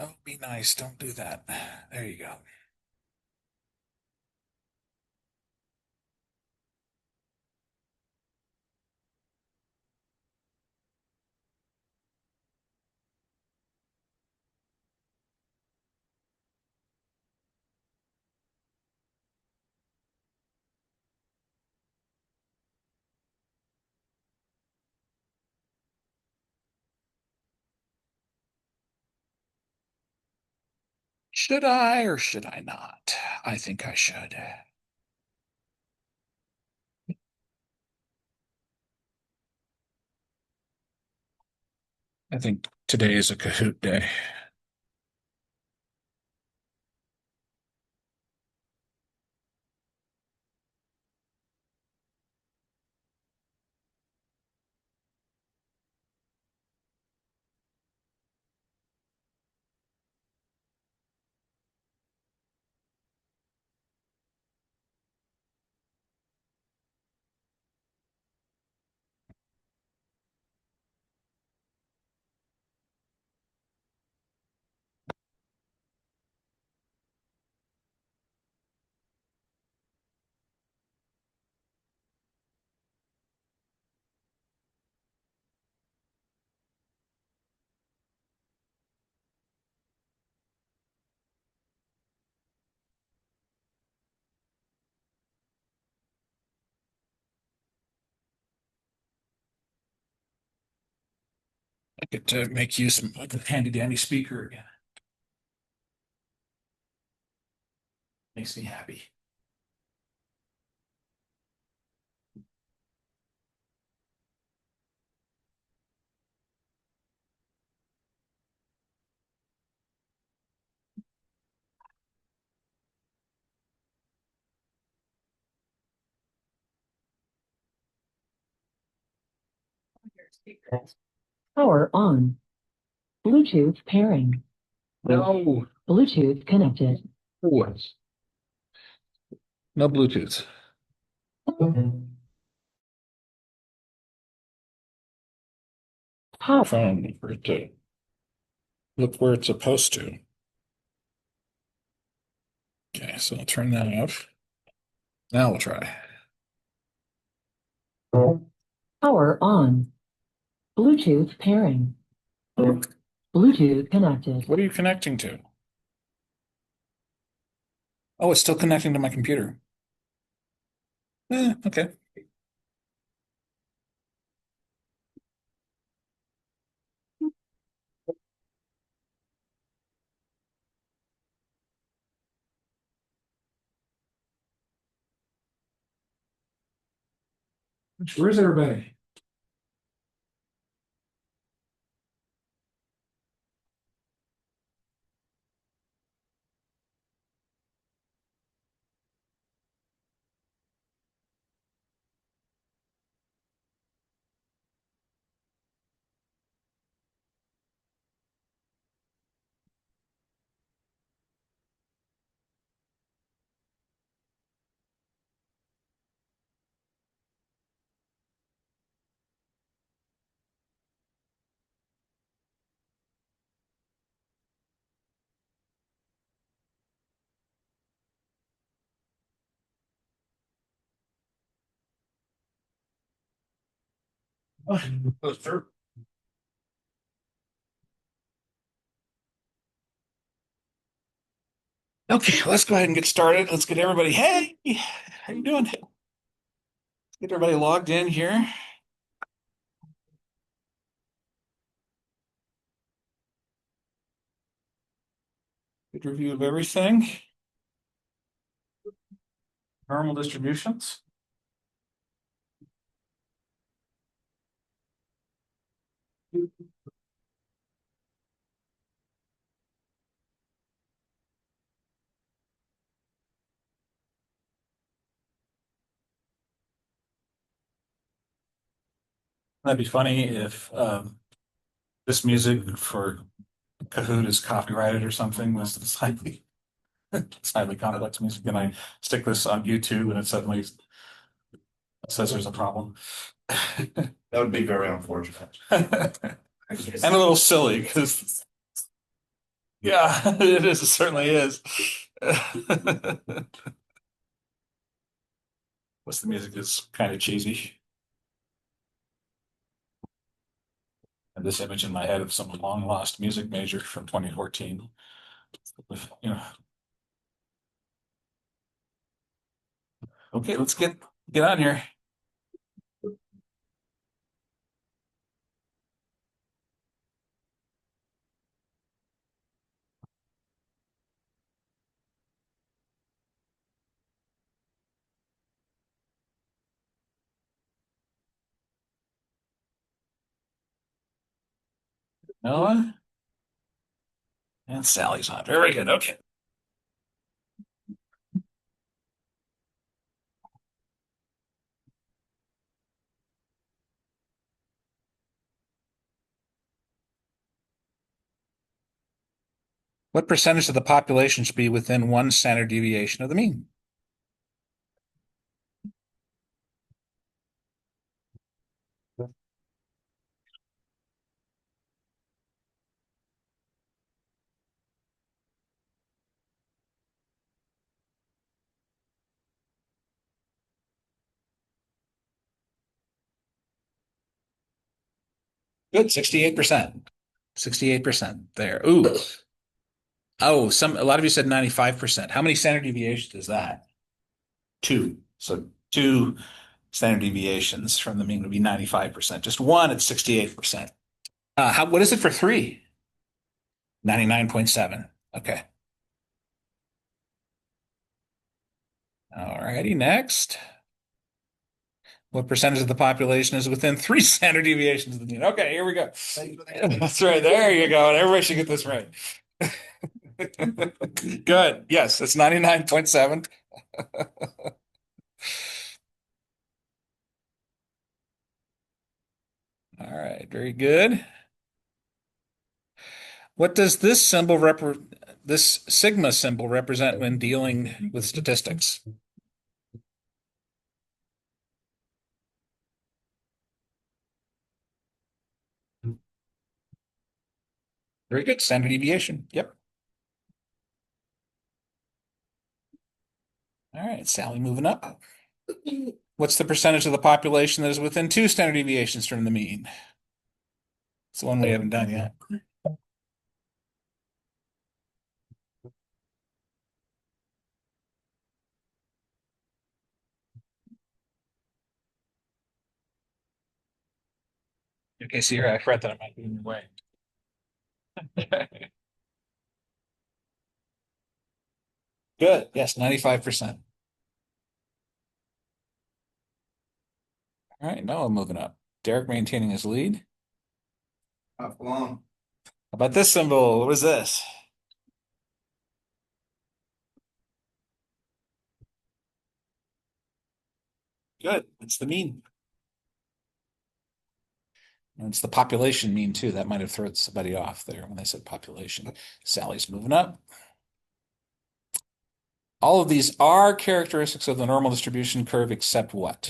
Oh, be nice. Don't do that. There you go. Should I or should I not? I think I should. I think today is a Kahoot day. I get to make use of the handy dandy speaker again. Makes me happy. Power on. Bluetooth pairing. No. Bluetooth connected. What? No Bluetooth. Power. Phone for it to look where it's supposed to. Okay, so I'll turn that off. Now we'll try. Power on. Bluetooth pairing. Bluetooth connected. What are you connecting to? Oh, it's still connecting to my computer. Okay. Where's everybody? Oh, sure. Okay, let's go ahead and get started. Let's get everybody. Hey, how you doing? Get everybody logged in here. Good review of everything. Normal distributions. That'd be funny if this music for Kahoot is copyrighted or something. This is highly complex music, and I stick this on YouTube, and it suddenly says there's a problem. That would be very unfortunate. And a little silly because Yeah, it is. It certainly is. What's the music is kind of cheesy. And this image in my head of some long lost music major from 2014. You know, okay, let's get on here. Noah and Sally's on. Very good. Okay. What percentage of the population should be within one standard deviation of the mean? Good, 68%. 68% there. Ooh. Oh, a lot of you said 95%. How many standard deviations is that? Two. So two standard deviations from the mean would be 95%. Just one at 68%. What is it for three? 99.7. Okay. All righty, next. What percentage of the population is within three standard deviations of the mean? Okay, here we go. That's right. There you go. Everybody should get this right. Good. Yes, it's 99.7. All right, very good. What does this sigma symbol represent when dealing with statistics? Very good. Standard deviation. Yep. All right, Sally, moving up. What's the percentage of the population that is within two standard deviations from the mean? It's the one we haven't done yet. Okay, so you're, I fret that I might be in your way. Good. Yes, 95%. All right, now I'm moving up. Derek maintaining his lead. Not long. How about this symbol? What was this? Good. It's the mean. And it's the population mean too. That might have thrown somebody off there when they said population. Sally's moving up. All of these are characteristics of the normal distribution curve except what?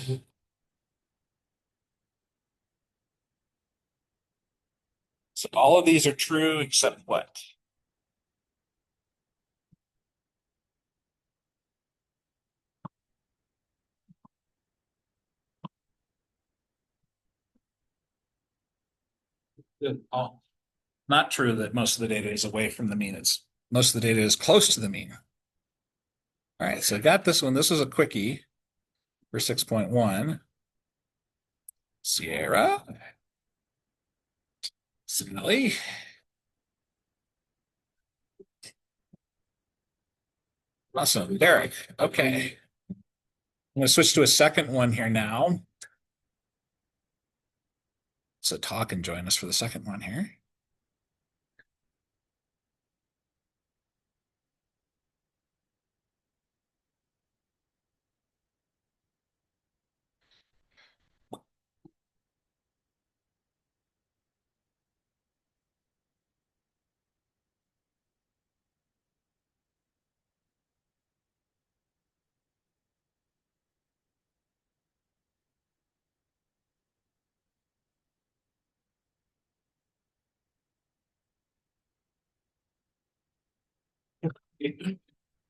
So all of these are true except what? Good. Oh, not true that most of the data is away from the mean. It's most of the data is close to the mean. All right, so I got this one. This is a quickie for 6.1. Sierra, Sally. Awesome. Derek. Okay. I'm going to switch to a second one here now. So talk and join us for the second one here.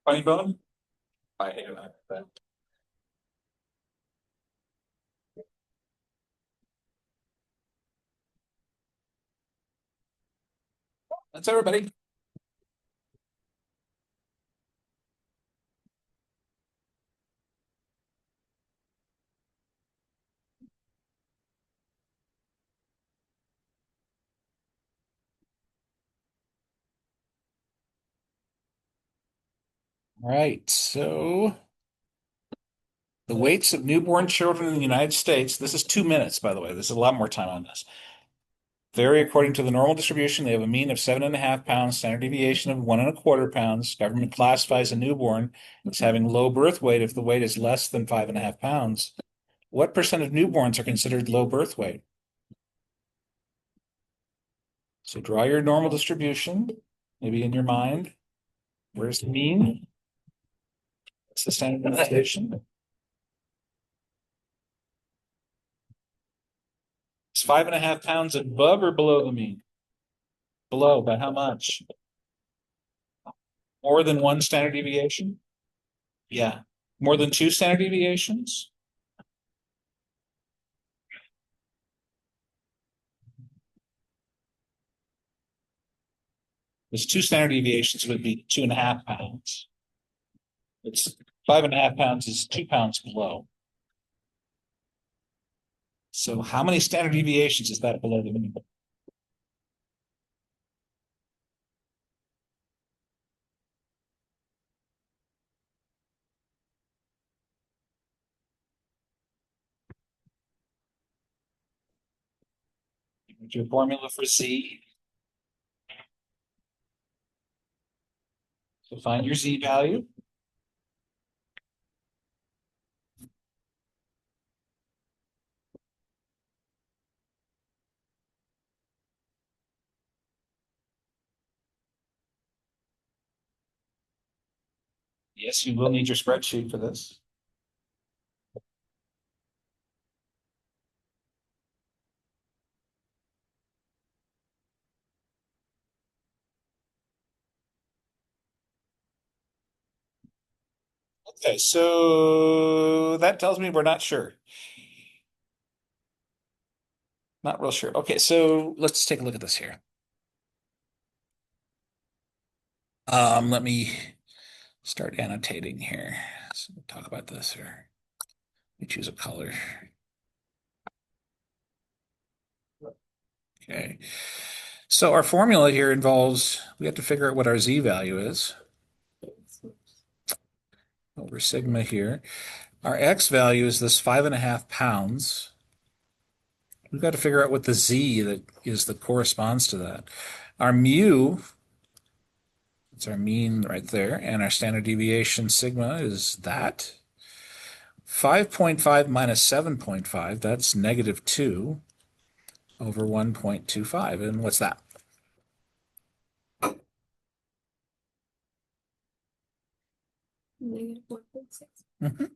Funny bone? I hate that. That's everybody. All right, so the weights of newborn children in the United States, this is 2 minutes, by the way. There's a lot more time on this. Vary according to the normal distribution. They have a mean of 7.5 pounds, standard deviation of 1.25 pounds. Government classifies a newborn as having low birth weight if the weight is less than 5.5 pounds. What percent of newborns are considered low birth weight? So draw your normal distribution, maybe in your mind. Where's the mean? What's the standard deviation? Is 5.5 pounds above or below the mean? Below, by how much? More than one standard deviation? Yeah. More than two standard deviations? There's two standard deviations would be 2.5 pounds. It's 5.5 pounds is 2 pounds below. So how many standard deviations is that below the mean? What's your formula for Z? So find your Z value. Yes, you will need your spreadsheet for this. Okay, so that tells me we're not sure. Not real sure. Okay, so let's take a look at this here. Let me start annotating here. So we'll talk about this here. Let me choose a color. Okay. So our formula here involves, we have to figure out what our Z value is over sigma here. Our X value is this 5.5 pounds. We've got to figure out what the Z that corresponds to that. Our mu, it's our mean right there, and our standard deviation sigma is that. 5.5 minus 7.5, that's -2 over 1.25. And what's that? -1.6. Mhm.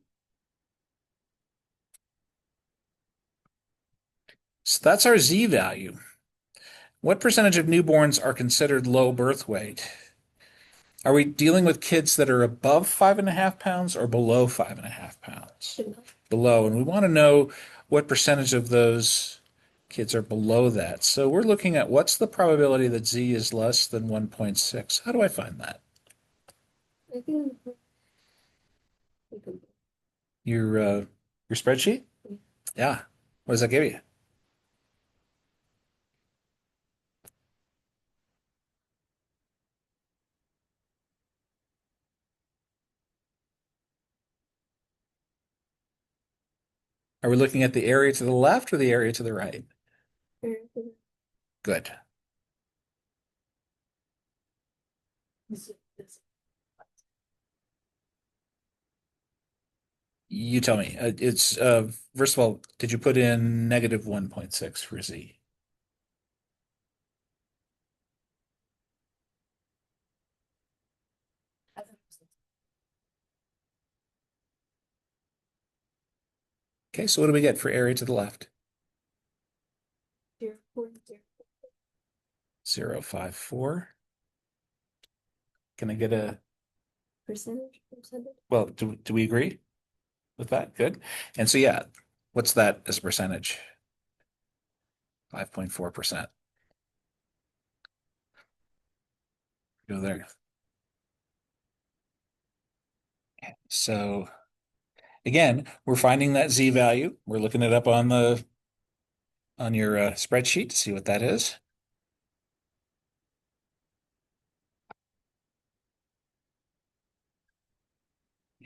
So that's our Z value. What percentage of newborns are considered low birth weight? Are we dealing with kids that are above 5.5 pounds or below 5.5 pounds? Below. And we want to know what percentage of those kids are below that. So we're looking at what's the probability that Z is less than 1.6? How do I find that? I think Your spreadsheet? Yeah. What does that give you? Are we looking at the area to the left or the area to the right? Good. You tell me. It's first of all, did you put in -1.6 for Z? Okay, so what do we get for area to the left? 0.54. Can I get a percentage. Well, do we agree with that? Good. And so, yeah, what's that as a percentage? 5.4%. Go there. So again, we're finding that Z value. We're looking it up on your spreadsheet to see what that is.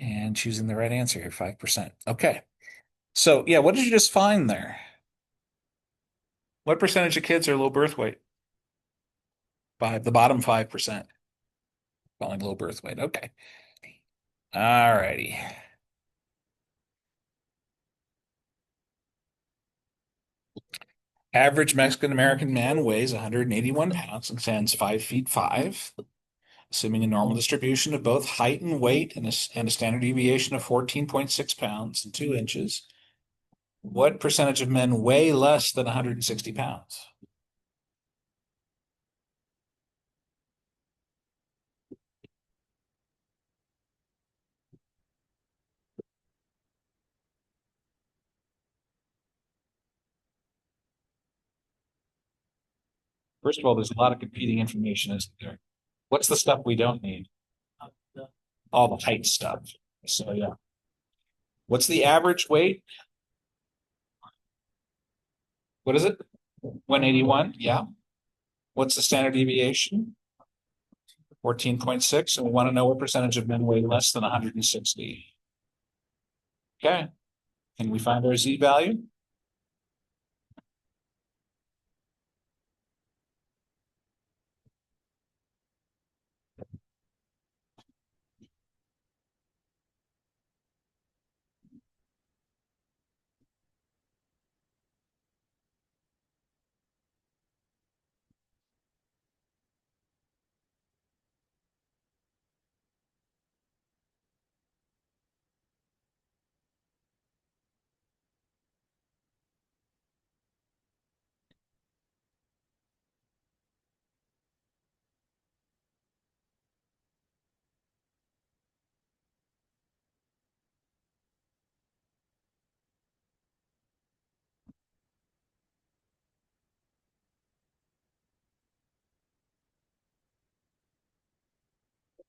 And choosing the right answer here, 5%. Okay. So yeah, what did you just find there? What percentage of kids are low birth weight? The bottom 5%. Calling low birth weight. Okay. All righty. Average Mexican American man weighs 181 pounds and stands 5 feet 5, assuming a normal distribution of both height and weight and a standard deviation of 14.6 pounds and 2 inches. What percentage of men weigh less than 160 pounds? First of all, there's a lot of competing information, isn't there? What's the stuff we don't need? All the height stuff. So yeah. What's the average weight? What is it? 181? Yeah. What's the standard deviation? 14.6. And we want to know what percentage of men weigh less than 160. Okay. Can we find our Z value?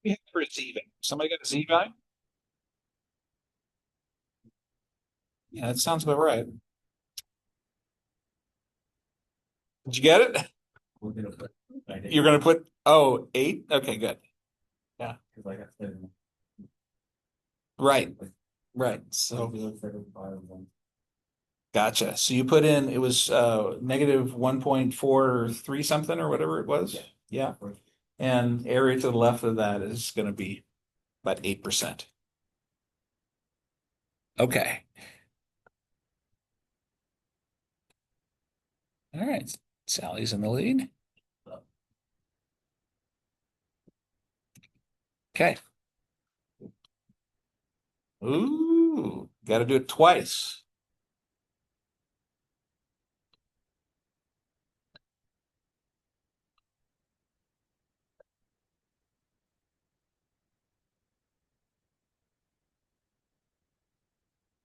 We have for a Z value. Somebody got a Z value? Yeah, that sounds about right. Did you get it? We're gonna put. You're going to put, oh, 8? Okay, good. Yeah. Cause I got to. Right. Right. So gotcha. So you put in, it was negative 1.43 something or whatever it was. Yeah. Yeah. And area to the left of that is going to be about 8%. Okay. All right. Sally's in the lead. Okay. Ooh, got to do it twice.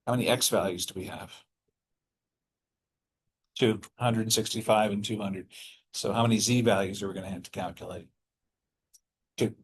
How many X values do we have? 2, 165 and 200. So how many Z values are we going to have to calculate? 2.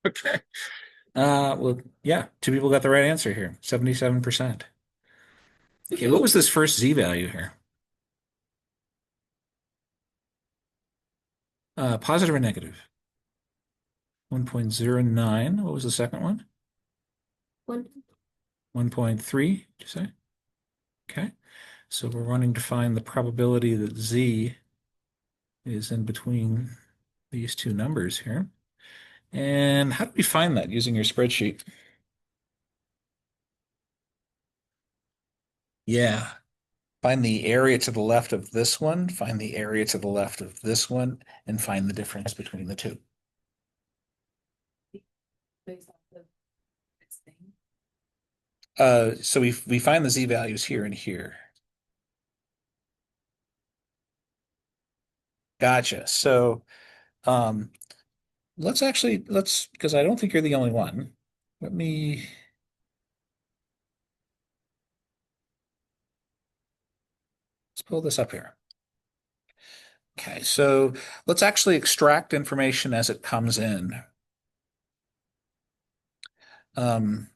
Okay. Well, yeah, two people got the right answer here, 77%. Okay, what was this first Z value here? Positive or negative? 1.09. What was the second one? 1. 1.3, did you say? Okay. So we're wanting to find the probability that Z is in between these two numbers here. And how do we find that using your spreadsheet? Yeah. Find the area to the left of this one, find the area to the left of this one, and find the difference between the two. Based off the next thing. So we find the Z values here and here. Gotcha. So um, let's because I don't think you're the only one. Let me let's pull this up here. Okay, so let's actually extract information as it comes in. Um,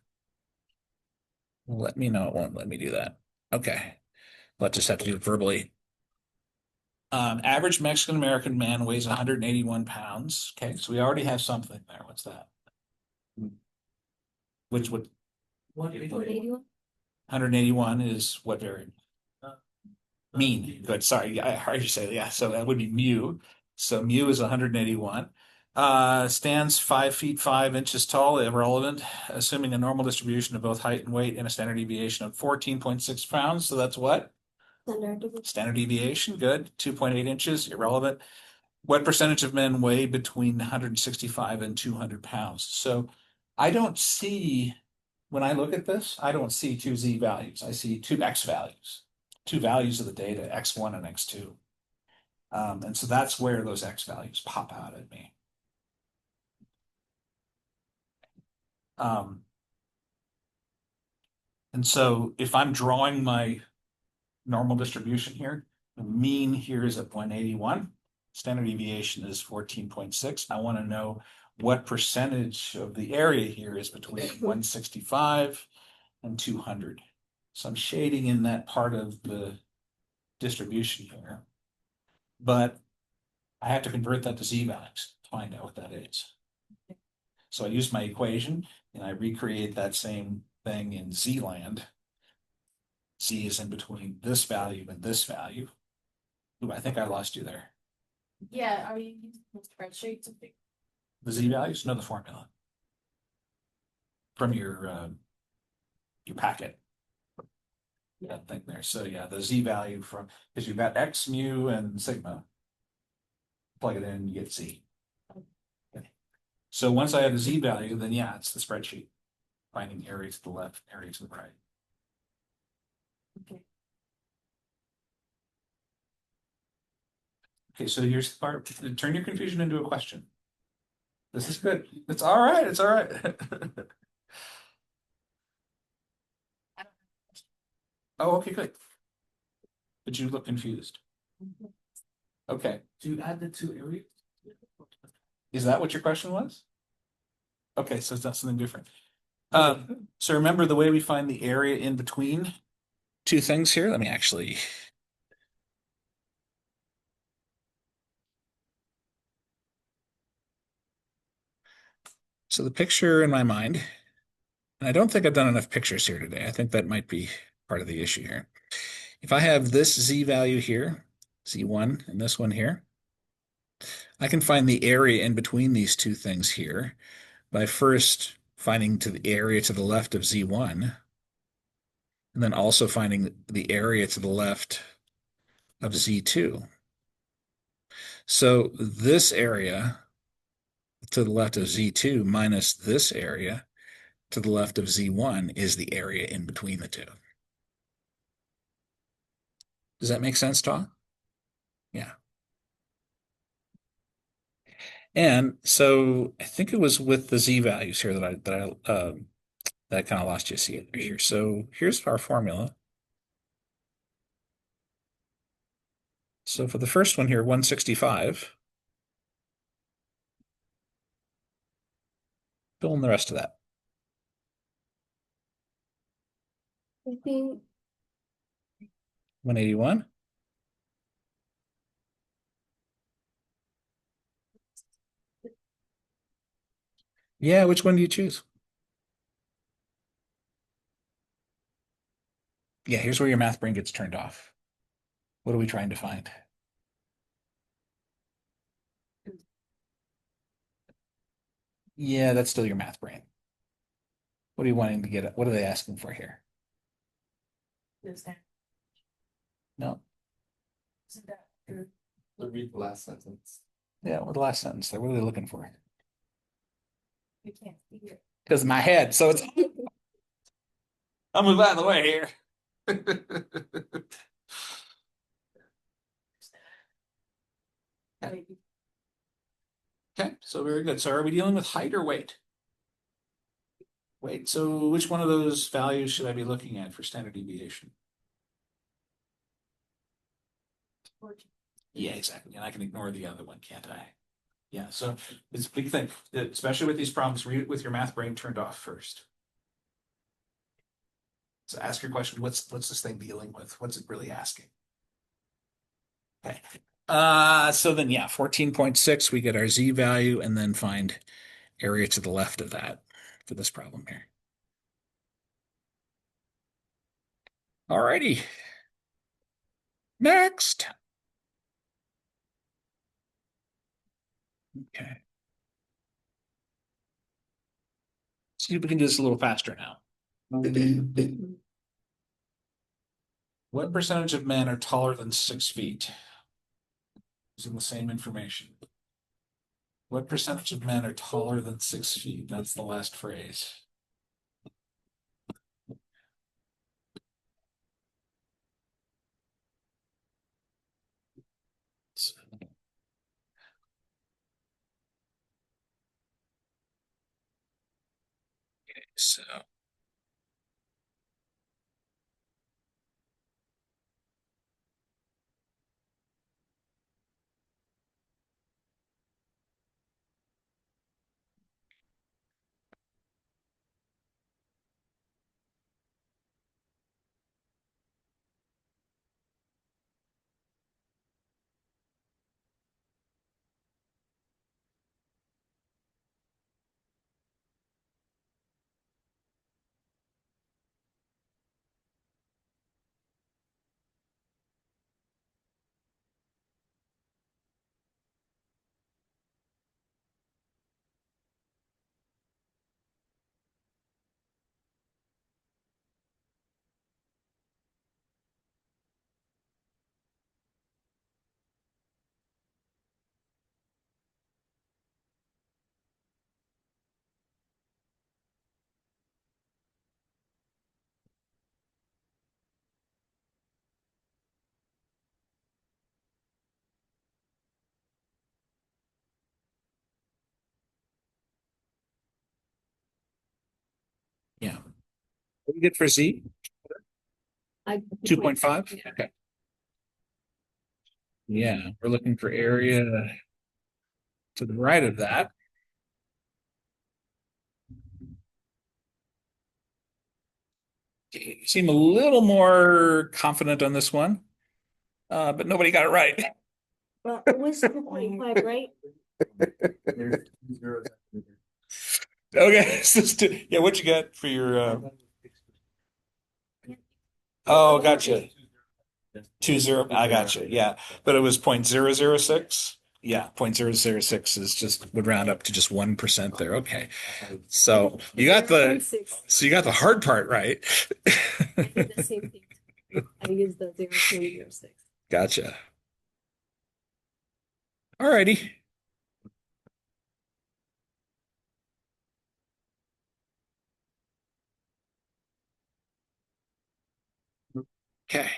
let me know it won't let me do that. Okay, let's just have to do it verbally. Average Mexican American man weighs 181 pounds. Okay, so we already have something there. What's that? Which would 181. 181 is what variable? Mean. Good. Sorry, I heard you say that. Yeah. So that would be mu. So mu is 181. Stands 5 feet 5 inches tall, irrelevant, assuming a normal distribution of both height and weight and a standard deviation of 14.6 pounds. So that's what? Standard deviation. Good. 2.8 inches, irrelevant. What percentage of men weigh between 165 and 200 pounds? So I don't see, when I look at this, I don't see two Z values. I see two X values, two values of the data, X1 and X2. And so that's where those X values pop out at me. And so if I'm drawing my normal distribution here, the mean here is at 0.81. Standard deviation is 14.6. I want to know what percentage of the area here is between 165 and 200. So I'm shading in that part of the distribution here. But I have to convert that to Z values to find out what that is. So I use my equation and I recreate that same thing in Z land. Z is in between this value and this value. Ooh, I think I lost you there. Yeah, are you using the spreadsheet to figure? The Z values? No, the formula from your packet. That thing there. So yeah, the Z value from, because you've got X, mu, and sigma. Plug it in, you get Z. Okay. So once I have the Z value, then yeah, it's the spreadsheet. Finding area to the left, area to the right. Okay. Okay, so here's the part. Turn your confusion into a question. This is good. It's all right. It's all right. Oh, okay, good. But you look confused. Okay. Do you add the two areas? Is that what your question was? Okay, so it's not something different. So remember the way we find the area in between two things here? Let me actually. So the picture in my mind, and I don't think I've done enough pictures here today. I think that might be part of the issue here. If I have this Z value here, Z1, and this one here, I can find the area in between these two things here by first finding to the area to the left of Z1, and then also finding the area to the left of Z2. So this area to the left of Z2 minus this area to the left of Z1 is the area in between the two. Does that make sense, Tom? Yeah. And so I think it was with the Z values here that I kind of lost you see here. So here's our formula. So for the first one here, 165, Fill in the rest of that. I think 181. Yeah, which one do you choose? Yeah, here's where your math brain gets turned off. What are we trying to find? Yeah, that's still your math brain. What are you wanting to get at? What are they asking for here? is that, No. isn't that true? Read the last sentence. Yeah, what the last sentence there? What are they looking for? We can't see it. Because my head. So it's I'll move out of the way here. Maybe. Okay, so very good. So are we dealing with height or weight? Weight. So which one of those values should I be looking at for standard deviation? Yeah, exactly. And I can ignore the other one, can't I? Yeah, so it's a big thing, especially with these problems, read it with your math brain turned off first. So ask your question, what's this thing dealing with? What's it really asking? Okay. So then yeah, 14.6, we get our z value and then find area to the left of that for this problem here. Alrighty. Next. Okay. See if we can do this a little faster now. What percentage of men are taller than 6 feet? Using the same information. What percentage of men are taller than 6 feet? That's the last phrase. So yeah. What do you get for Z? 2.5? Okay. Yeah, we're looking for area to the right of that. You seem a little more confident on this one, but nobody got it right. Well, it was 2.5, right? There's 2 zeros after Okay, yeah, what you got for your? there. Oh, gotcha. Yes. 20. I gotcha. Yeah, but it was 0.006. Yeah, 0.006 is just would round up to just 1% there. Okay, so you got the 0.6. hard part right. I did the same thing. I used the 0.06. Gotcha. Alrighty. Okay,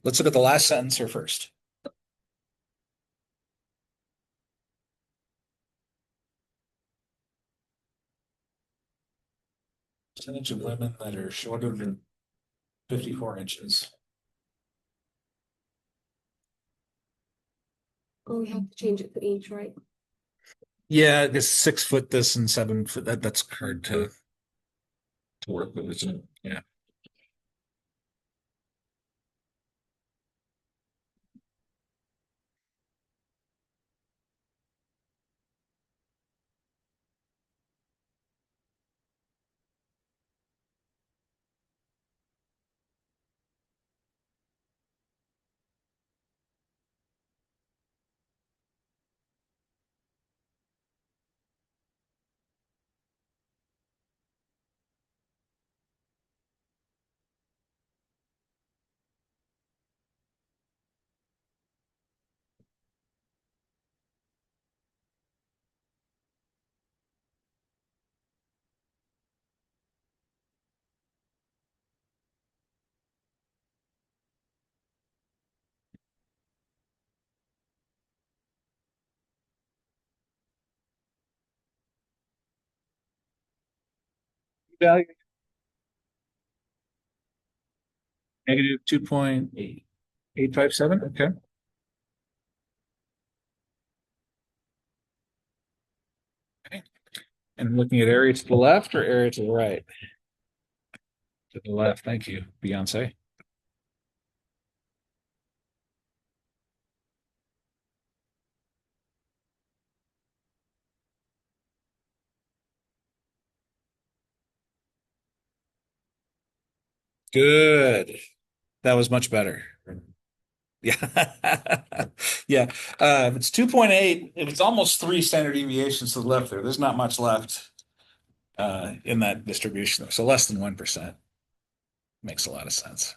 let's look at the last sentence here first. Percentage of women that are shorter than 54 inches. Oh, we have to change it to inch, right? Yeah, it's 6 foot this and 7 foot that. That's hard to work with, isn't it? Yeah. Value negative 2.857. Okay. Okay. And looking at area to the left or area to the right? To the left. Thank you, Beyonce. Good. That was much better. Yeah. Yeah. If it's 2.8, if it's almost 3 standard deviations to the left there, there's not much left in that distribution. So less than 1% makes a lot of sense.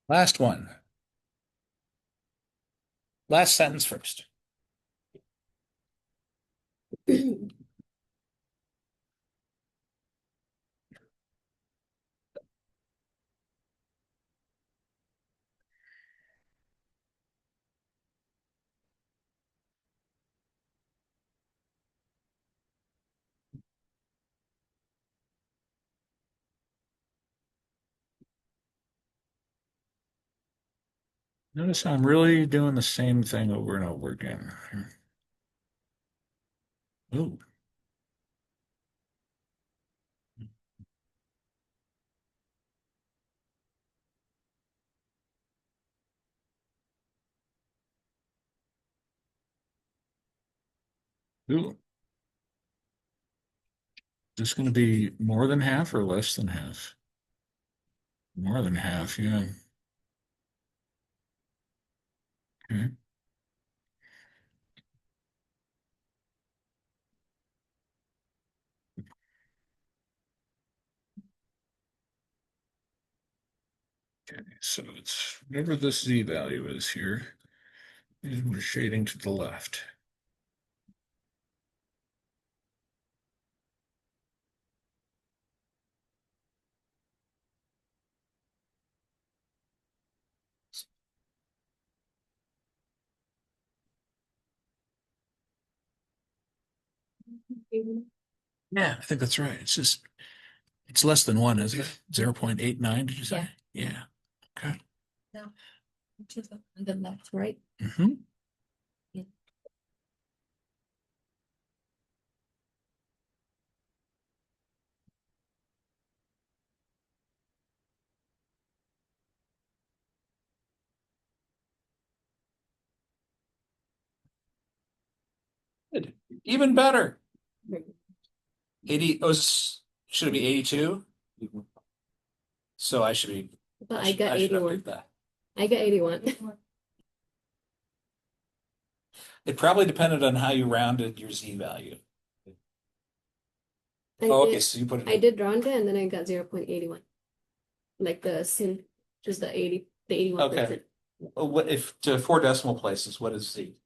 Last one. Last sentence first. Notice I'm really doing the same thing over and over again. Ooh. Ooh. Is this going to be more than half or less than half? More than half, yeah. Okay. Okay, so it's whatever this z value is here, and we're shading to the left. Yeah, I think that's right. It's less than one, isn't it? 0.89, did you say? Yeah. Okay. No. To the left, right? Mm-hmm. Yeah. Good. Even better. 80, oh, should it be 82? So I should be, But I got I should 81. update that. I got 81. It probably depended on how you rounded your z value. I Oh, okay, did, so you put I it, did round it and then I got 0.81. Like the sin, just the 80, the 81%. okay. What if to 4 decimal places, what is z?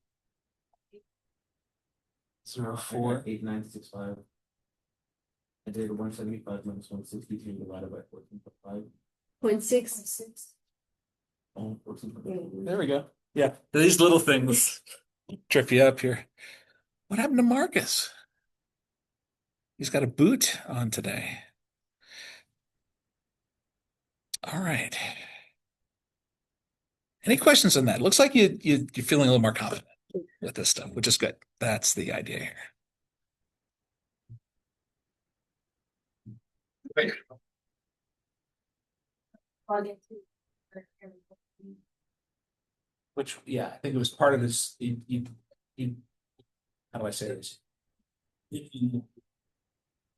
0.4. 8965. I did 175 minus 162 divided by 14.5. 0.6. Oh, 14.5. There we go. Yeah, these little things trip you up here. What happened to Marcus? He's got a boot on today. All right. Any questions on that? Looks like you're feeling a little more confident with this stuff, which is good. That's the idea here. Great. Log into. Which, yeah, I think it was part of this. How do I say this?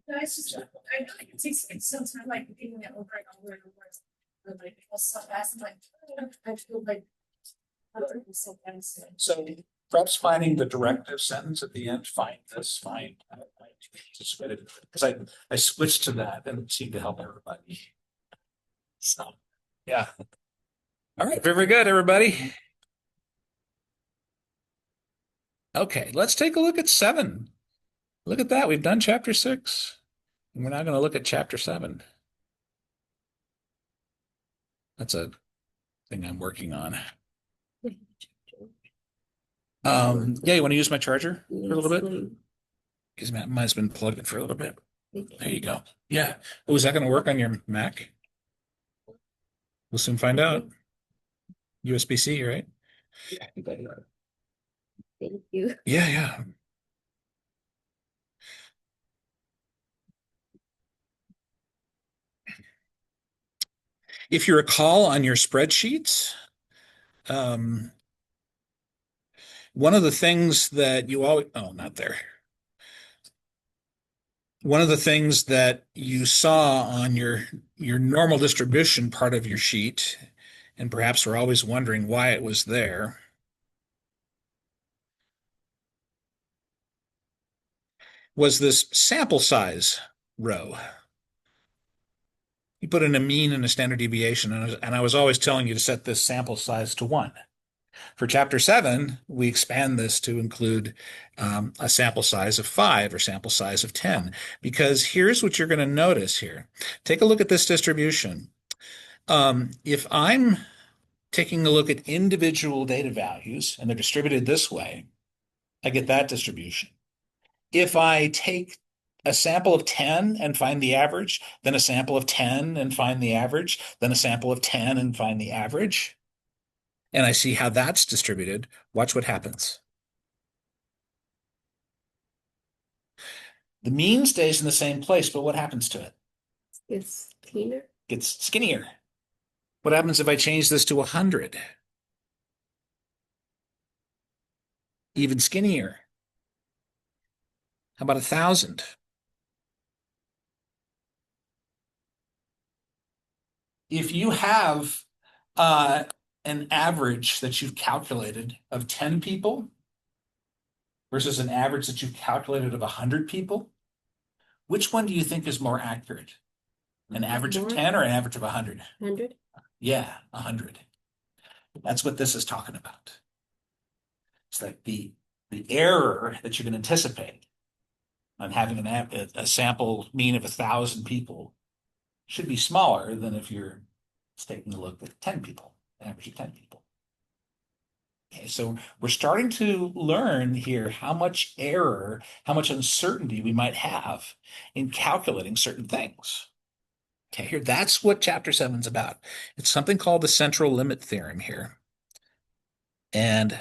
No, it's just, I know it takes like some time, like repeating it over and over and over. But like, it was so fast, I'm like, I feel like. I don't know, it's so fast. So perhaps finding the directive sentence at the end, find this, find. Because I switched to that and it seemed to help everybody. So, yeah. All right, very good, everybody. Okay, let's take a look at 7. Look at that. We've done chapter 6. And we're now going to look at chapter 7. That's a thing I'm working on. Yeah, you want to use my charger for a little bit? Because mine's been plugged in for a little bit. There you go. Yeah. Oh, is that going to work on your Mac? We'll soon find out. USB-C, right? Thank you. Yeah, yeah. If you recall on your spreadsheets, one of the things that you always, oh, not there. One of the things that you saw on your normal distribution part of your sheet, and perhaps we're always wondering why it was there, was this sample size row. You put in a mean and a standard deviation, and I was always telling you to set this sample size to 1. For chapter 7, we expand this to include a sample size of 5 or sample size of 10, because here's what you're going to notice here. Take a look at this distribution. If I'm taking a look at individual data values and they're distributed this way, I get that distribution. If I take a sample of 10 and find the average, then a sample of 10 and find the average, then a sample of 10 and find the average, and I see how that's distributed, watch what happens. The mean stays in the same place, but what happens to it? It's cleaner. Gets skinnier. What happens if I change this to 100? Even skinnier. How about 1,000? If you have an average that you've calculated of 10 people versus an average that you've calculated of 100 people, which one do you think is more accurate? An average of 10 or an average of 100? 100. Yeah, 100. That's what this is talking about. It's like the error that you can anticipate on having a sample mean of 1,000 people should be smaller than if you're taking a look at 10 people, average of 10 people. Okay, so we're starting to learn here how much error, how much uncertainty we might have in calculating certain things. Okay, here, that's what chapter 7 is about. It's something called the central limit theorem here. And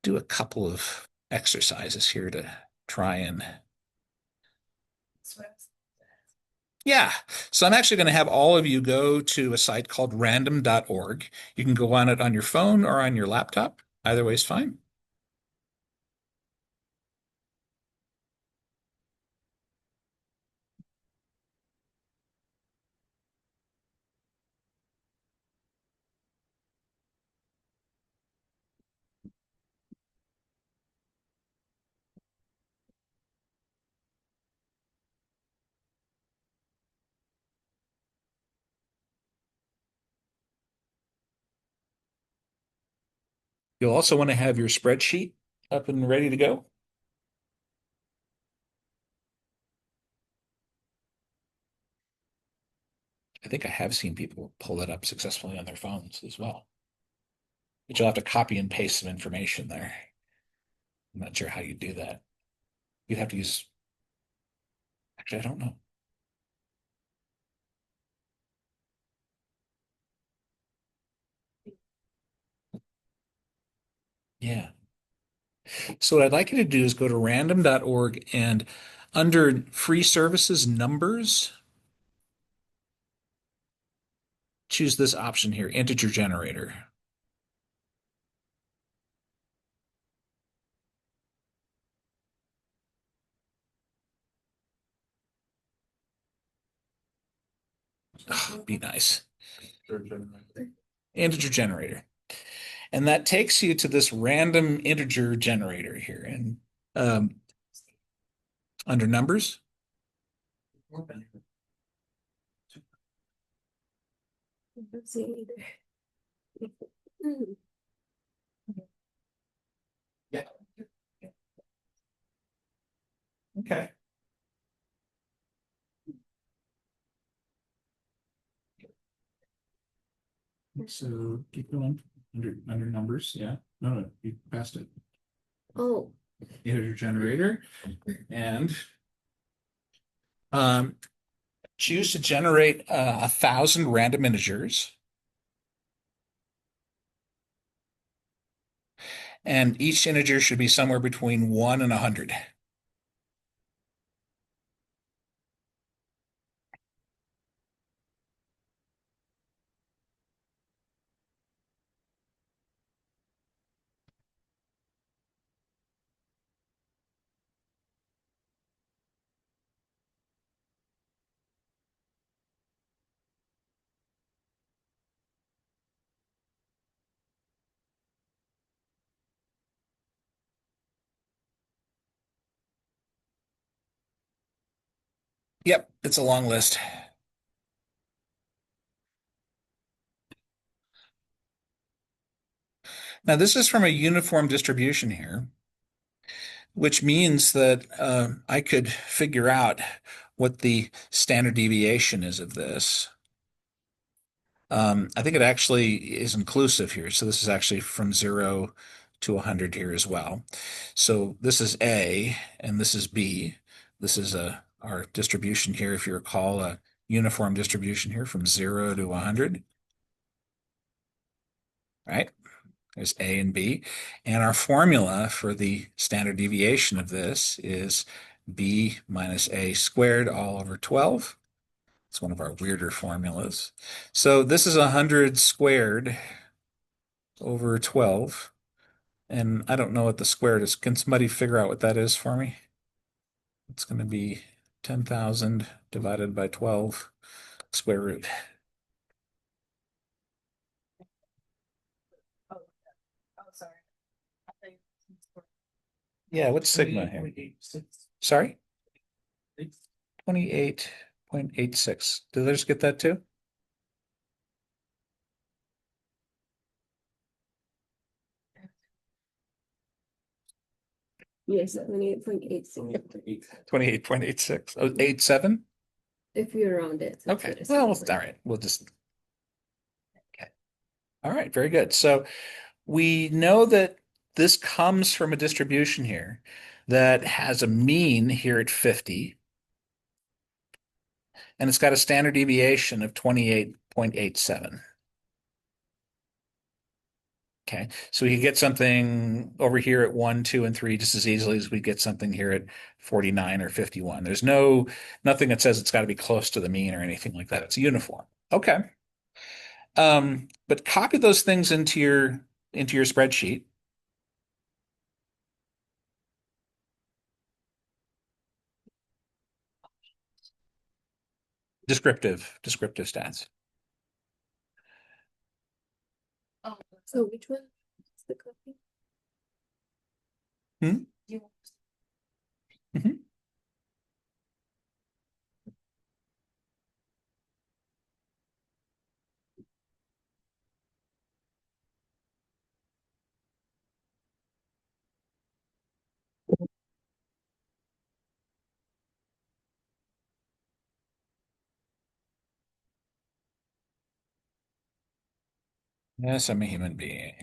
do a couple of exercises here to try and yeah. So I'm actually going to have all of you go to a site called random.org. You can go on it on your phone or on your laptop. Either way is fine. You'll also want to have your spreadsheet up and ready to go. I think I have seen people pull that up successfully on their phones as well. But you'll have to copy and paste some information there. I'm not sure how you do that. You'd have to use Actually, I don't know. Yeah. So what I'd like you to do is go to random.org and under free services numbers, choose this option here, integer generator. Oh, be nice. Integer generator. And that takes you to this random integer generator here. And under numbers, I don't see it either. Mm. yeah. Okay. So keep going under numbers. Yeah. No, you passed it. Oh, Integer generator and choose to generate 1,000 random integers. And each integer should be somewhere between 1 and 100. Yep, it's a long list. Now, this is from a uniform distribution here, which means that I could figure out what the standard deviation is of this. I think it actually is inclusive here. So this is actually from 0 to 100 here as well. So this is A and this is B. This is our distribution here, if you recall, a uniform distribution here from 0 to 100. Right? There's A and B. And our formula for the standard deviation of this is B minus A squared all over 12. It's one of our weirder formulas. So this is 100 squared over 12. And I don't know what the squared is. Can somebody figure out what that is for me? It's going to be 10,000 divided by 12 square root. Oh, sorry. I think. Yeah, what's sigma here? Sorry? 28.86. Did I just get that too? yes, 28.86. 28.86. Oh, 87? If you round it. so Okay. it's Well, all something. right. We'll just. Okay. All right. Very good. So we know that this comes from a distribution here that has a mean here at 50, and it's got a standard deviation of 28.87. Okay, so we could get something over here at 1, 2, and 3 just as easily as we get something here at 49 or 51. There's nothing that says it's got to be close to the mean or anything like that. It's uniform. Okay. But copy those things into your spreadsheet. Descriptive stats. Oh, So which one is the copy? you. Yes, I'm a human being.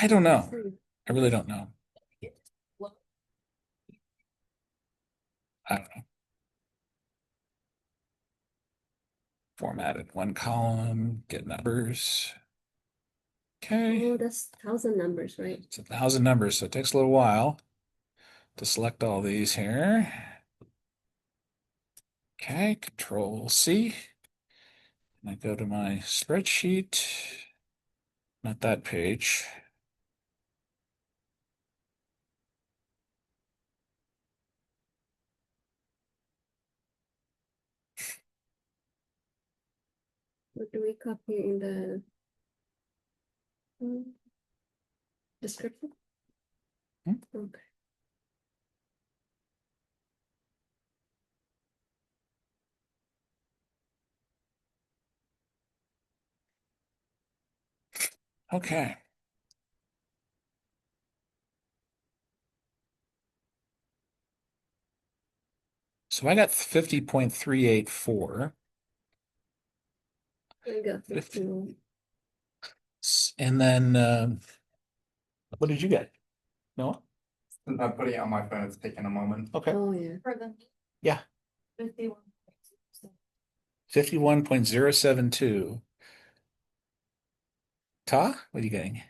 I don't know. I really don't know. I don't know. Formatted one column, get numbers. Okay, Oh, that's 1,000 numbers, right? it's 1,000 numbers, so it takes a little while to select all these here. Okay, Control C. And I go to my spreadsheet. Not that page. What do we copy in the description? Hmm. Okay. Okay. So I got 50.384. I got 50. 15. And then what did you get? No? I'm putting it on my phone. It's taking a moment. Okay. Oh, yeah. For the. Yeah. 51. 51.072. Ta, what are you getting?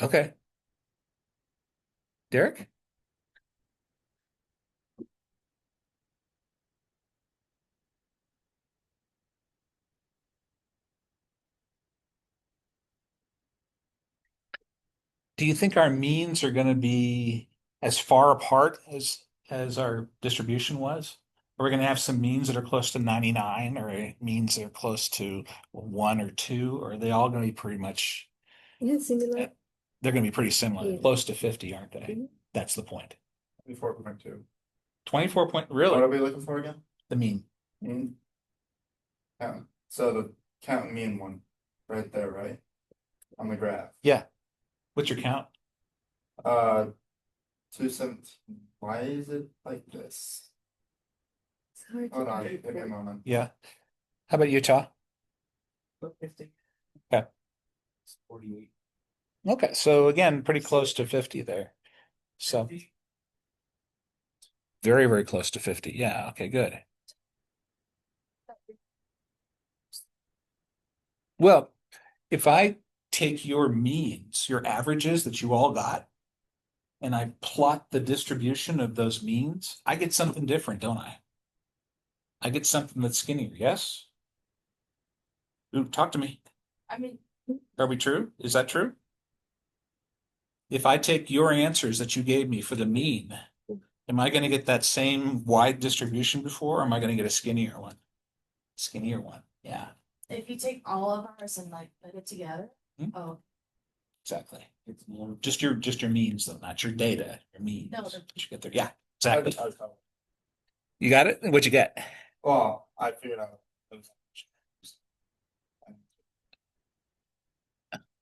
Okay. Derek? Do you think our means are going to be as far apart as our distribution was? Are we going to have some means that are close to 99 or means that are close to 1 or 2? Or are they all going to be pretty much, Yeah, similar. they're going to be pretty similar, Yeah. close to 50, aren't they? Mhm. That's the point. 24.2. 24 point, What are really? we looking for again? The mean. Mean. Count. So the count mean one, right there, right? On the graph. Yeah. What's your count? 217. Why is it like this? It's hard to Hold on, give me a calculate. moment. Yeah. How about Utah? 50. Okay. It's 48. Okay. So again, pretty close to 50 there. So very, very close to 50. Yeah. Okay, good. Well, if I take your means, your averages that you all got, and I plot the distribution of those means, I get something different, don't I? I get something that's skinnier, yes? Ooh, talk to me. I mean, Are we true? Is that true? If I take your answers that you gave me for the mean, am I going to get that same wide distribution before, or am I going to get a skinnier one? Skinnier one, yeah, if you take all of ours and like put it together, Hmm. oh, exactly. It's more. Just your means though, not your data, your means. No, What the- you get there, yeah, exactly. I was telling- You got it? What'd you get? Well, I figured out.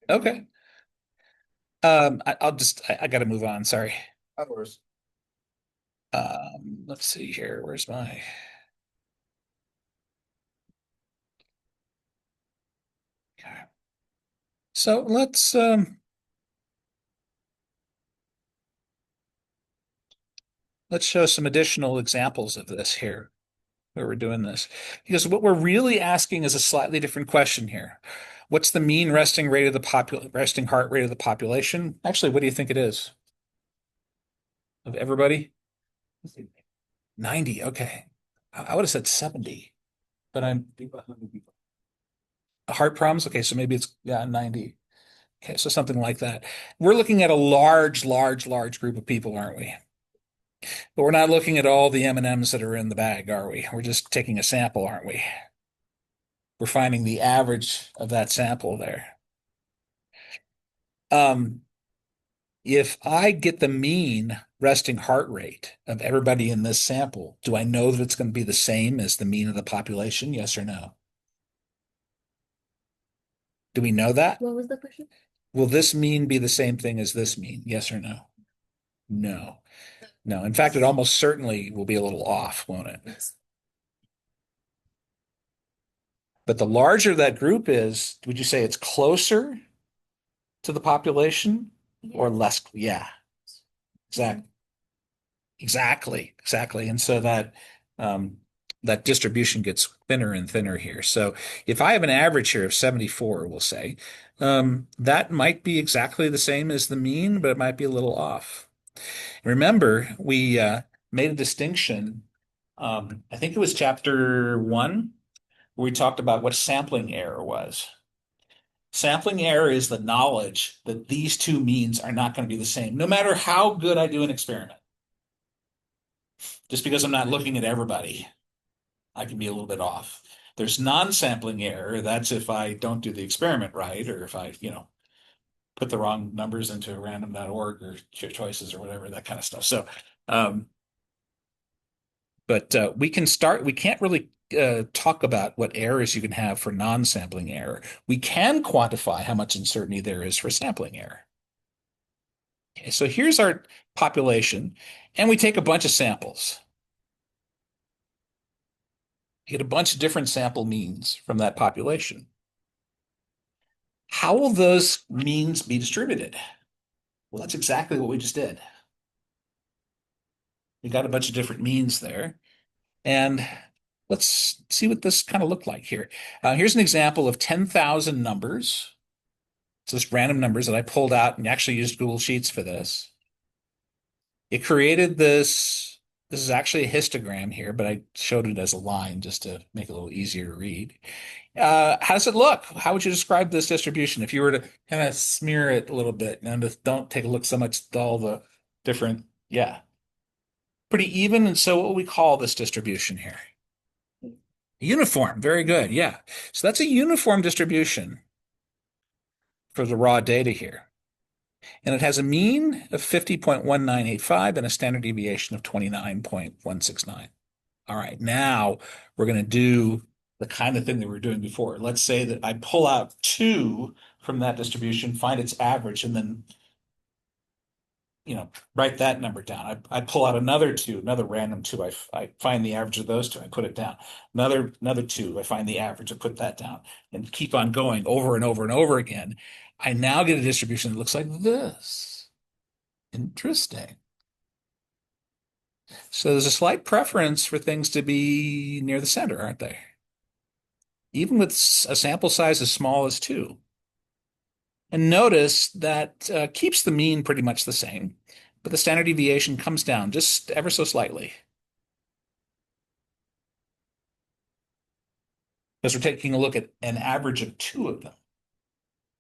Okay. I gotta move on, sorry. Hours. Let's see here. Where's my okay. So let's show some additional examples of this here where we're doing this. Because what we're really asking is a slightly different question here. What's the mean resting heart rate of the population? Actually, what do you think it is? Of everybody? 90. Okay. I would have said 70, but I'm heart problems. Okay, so maybe it's yeah, 90. Okay, so something like that. We're looking at a large, large, large group of people, aren't we? But we're not looking at all the M&Ms that are in the bag, are we? We're just taking a sample, aren't we? We're finding the average of that sample there. Um, if I get the mean resting heart rate of everybody in this sample, do I know that it's going to be the same as the mean of the population? Yes or no? Do we know that? What was the question? Will this mean be the same thing as this mean? Yes or no? No. No. In fact, it almost certainly will be a little off, won't it? But the larger that group is, would you say it's closer to the population or less? Yeah, exactly. Exactly, exactly. And so that distribution gets thinner and thinner here. So if I have an average here of 74, we'll say, that might be exactly the same as the mean, but it might be a little off. Remember, we made a distinction. I think it was chapter 1, where we talked about what sampling error was. Sampling error is the knowledge that these two means are not going to be the same, no matter how good I do an experiment. Just because I'm not looking at everybody, I can be a little bit off. There's non-sampling error. That's if I don't do the experiment right, or if I, put the wrong numbers into random.org or choices or whatever, that kind of stuff. So, but we can't really talk about what errors you can have for non-sampling error. We can quantify how much uncertainty there is for sampling error. Okay, so here's our population, and we take a bunch of samples. You get a bunch of different sample means from that population. How will those means be distributed? Well, that's exactly what we just did. We got a bunch of different means there. And let's see what this kind of looked like here. Here's an example of 10,000 numbers. It's just random numbers that I pulled out and actually used Google Sheets for this. It created this. This is actually a histogram here, but I showed it as a line just to make it a little easier to read. How does it look? How would you describe this distribution if you were to kind of smear it a little bit and just don't take a look so much at all the different, yeah, pretty even. And so what would we call this distribution here? Uniform. Very good. Yeah. So that's a uniform distribution for the raw data here. And it has a mean of 50.1985 and a standard deviation of 29.169. All right, now we're going to do the kind of thing that we were doing before. Let's say that I pull out 2 from that distribution, find its average, and then, write that number down. I pull out another 2, another random 2. I find the average of those 2. I put it down. Another 2. I find the average. I put that down, and keep on going over and over and over again. I now get a distribution that looks like this. Interesting. So there's a slight preference for things to be near the center, aren't they? Even with a sample size as small as 2. And notice that keeps the mean pretty much the same, but the standard deviation comes down just ever so slightly. Because we're taking a look at an average of 2 of them.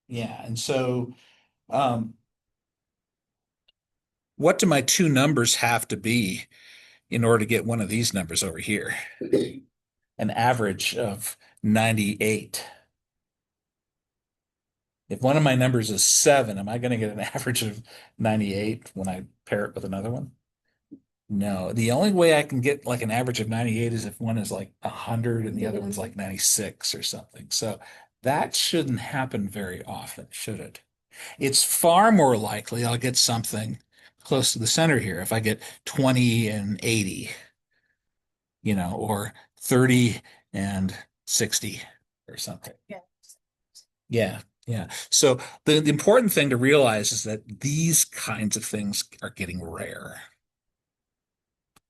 Yeah, and so what do my 2 numbers have to be in order to get one of these numbers over here? An average of 98. If one of my numbers is 7, am I going to get an average of 98 when I pair it with another one? No. The only way I can get like an average of 98 is if one is like 100 and the other one's like 96 or something. So that shouldn't happen very often, should it? It's far more likely I'll get something close to the center here if I get 20 and 80, or 30 and 60 or something. Yeah. Yeah, yeah. So the important thing to realize is that these kinds of things are getting rare.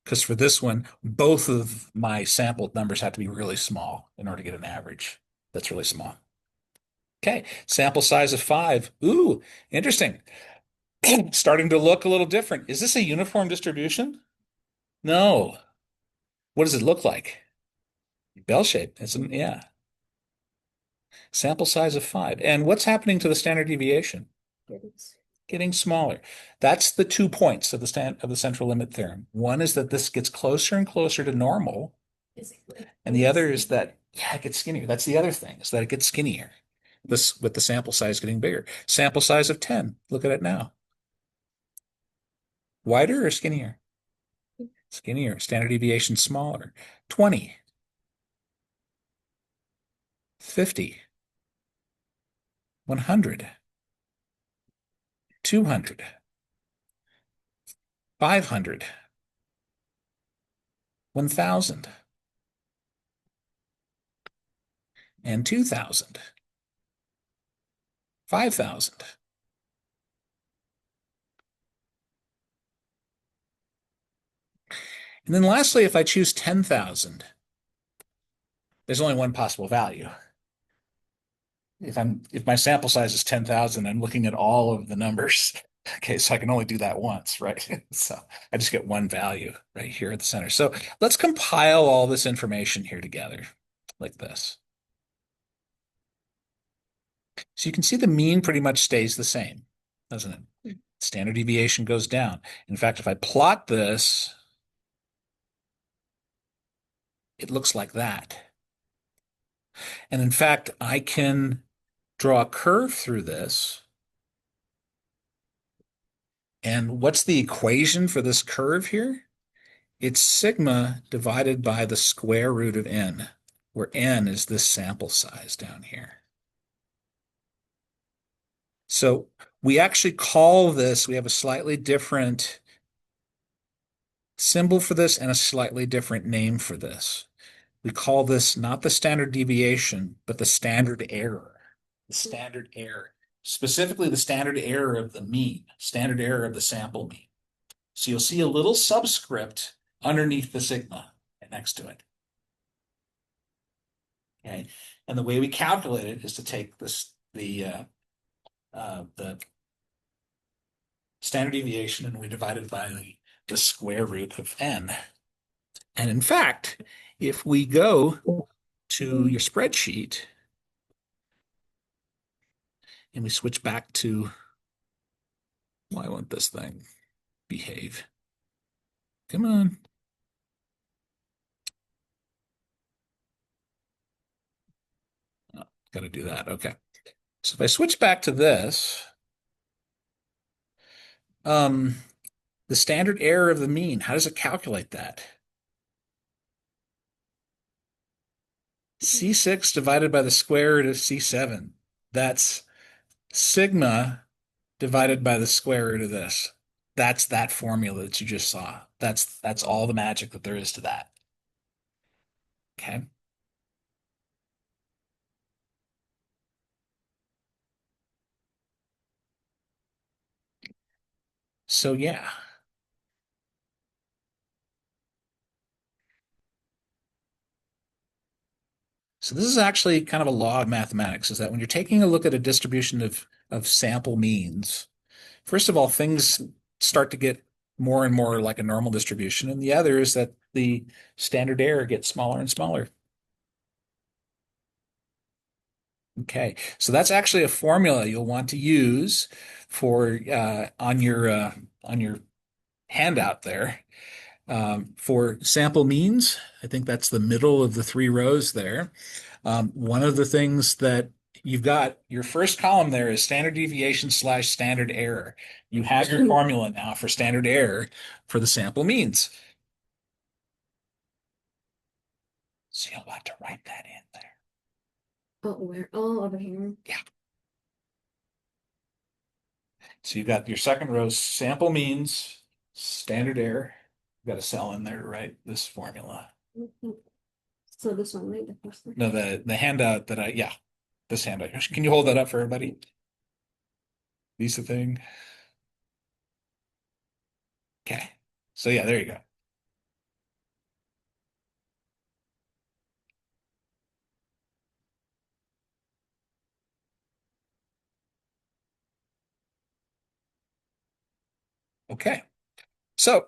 Because for this one, both of my sampled numbers have to be really small in order to get an average that's really small. Okay, sample size of 5. Ooh, interesting. Starting to look a little different. Is this a uniform distribution? No. What does it look like? Bell shape. Yeah. Sample size of 5. And what's happening to the standard deviation? Getting smaller. That's the 2 points of the central limit theorem. One is that this gets closer and closer to normal, and the other is that it gets skinnier. That's the other thing, is that it gets skinnier. This with the sample size getting bigger. Sample size of 10. Look at it now. Wider or skinnier? Skinnier. Standard deviation smaller. 20. 50. 100. 200. 500. 1,000. And 2,000. 5,000. And then lastly, if I choose 10,000, there's only one possible value. If my sample size is 10,000, I'm looking at all of the numbers. Okay, so I can only do that once, right? So I just get one value right here at the center. So let's compile all this information here together like this. So you can see the mean pretty much stays the same, doesn't it? Standard deviation goes down. In fact, if I plot this, it looks like that. And in fact, I can draw a curve through this. And what's the equation for this curve here? It's sigma divided by the square root of n, where n is this sample size down here. So we actually call this, we have a slightly different symbol for this and a slightly different name for this. We call this not the standard deviation, but the standard error. The standard error. Specifically, the standard error of the mean, standard error of the sample mean. So you'll see a little subscript underneath the sigma next to it. Okay, and the way we calculate it is to take this the standard deviation and we divide it by the square root of n. And in fact, if we go to your spreadsheet and we switch back to, why won't this thing behave? Come on. Oh, got to do that. Okay. So if I switch back to this, the standard error of the mean, how does it calculate that? C6 divided by the square root of C7. That's sigma divided by the square root of this. That's that formula that you just saw. That's all the magic that there is to that. Okay. So yeah. So this is actually kind of a law of mathematics, is that when you're taking a look at a distribution of sample means, first of all, things start to get more and more like a normal distribution, and the other is that the standard error gets smaller and smaller. Okay, so that's actually a formula you'll want to use for on your handout there for sample means. I think that's the middle of the three rows there. One of the things that you've got, your first column there is standard deviation slash standard error. You have your formula now for standard error for the sample means. So you'll want to write that in there. Oh, where? Oh, over here. So you've got your second row, sample means, standard error. You've got a cell in there to write this formula. So this one, right? The first one. No, the handout that yeah, this handout. Can you hold that up for everybody? Lisa thing. Okay. So yeah, there you go. Okay. So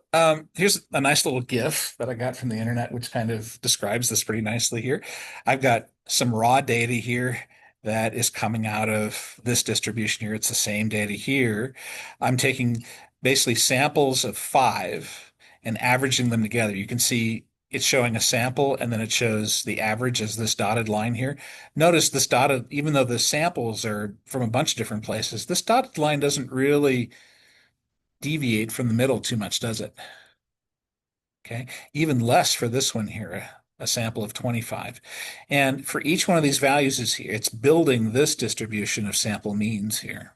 here's a nice little GIF that I got from the internet, which kind of describes this pretty nicely here. I've got some raw data here that is coming out of this distribution here. It's the same data here. I'm taking basically samples of 5 and averaging them together. You can see it's showing a sample and then it shows the average as this dotted line here. Notice this dotted, even though the samples are from a bunch of different places, this dotted line doesn't really deviate from the middle too much, does it? Okay, even less for this one here, a sample of 25. And for each one of these values is here, it's building this distribution of sample means here.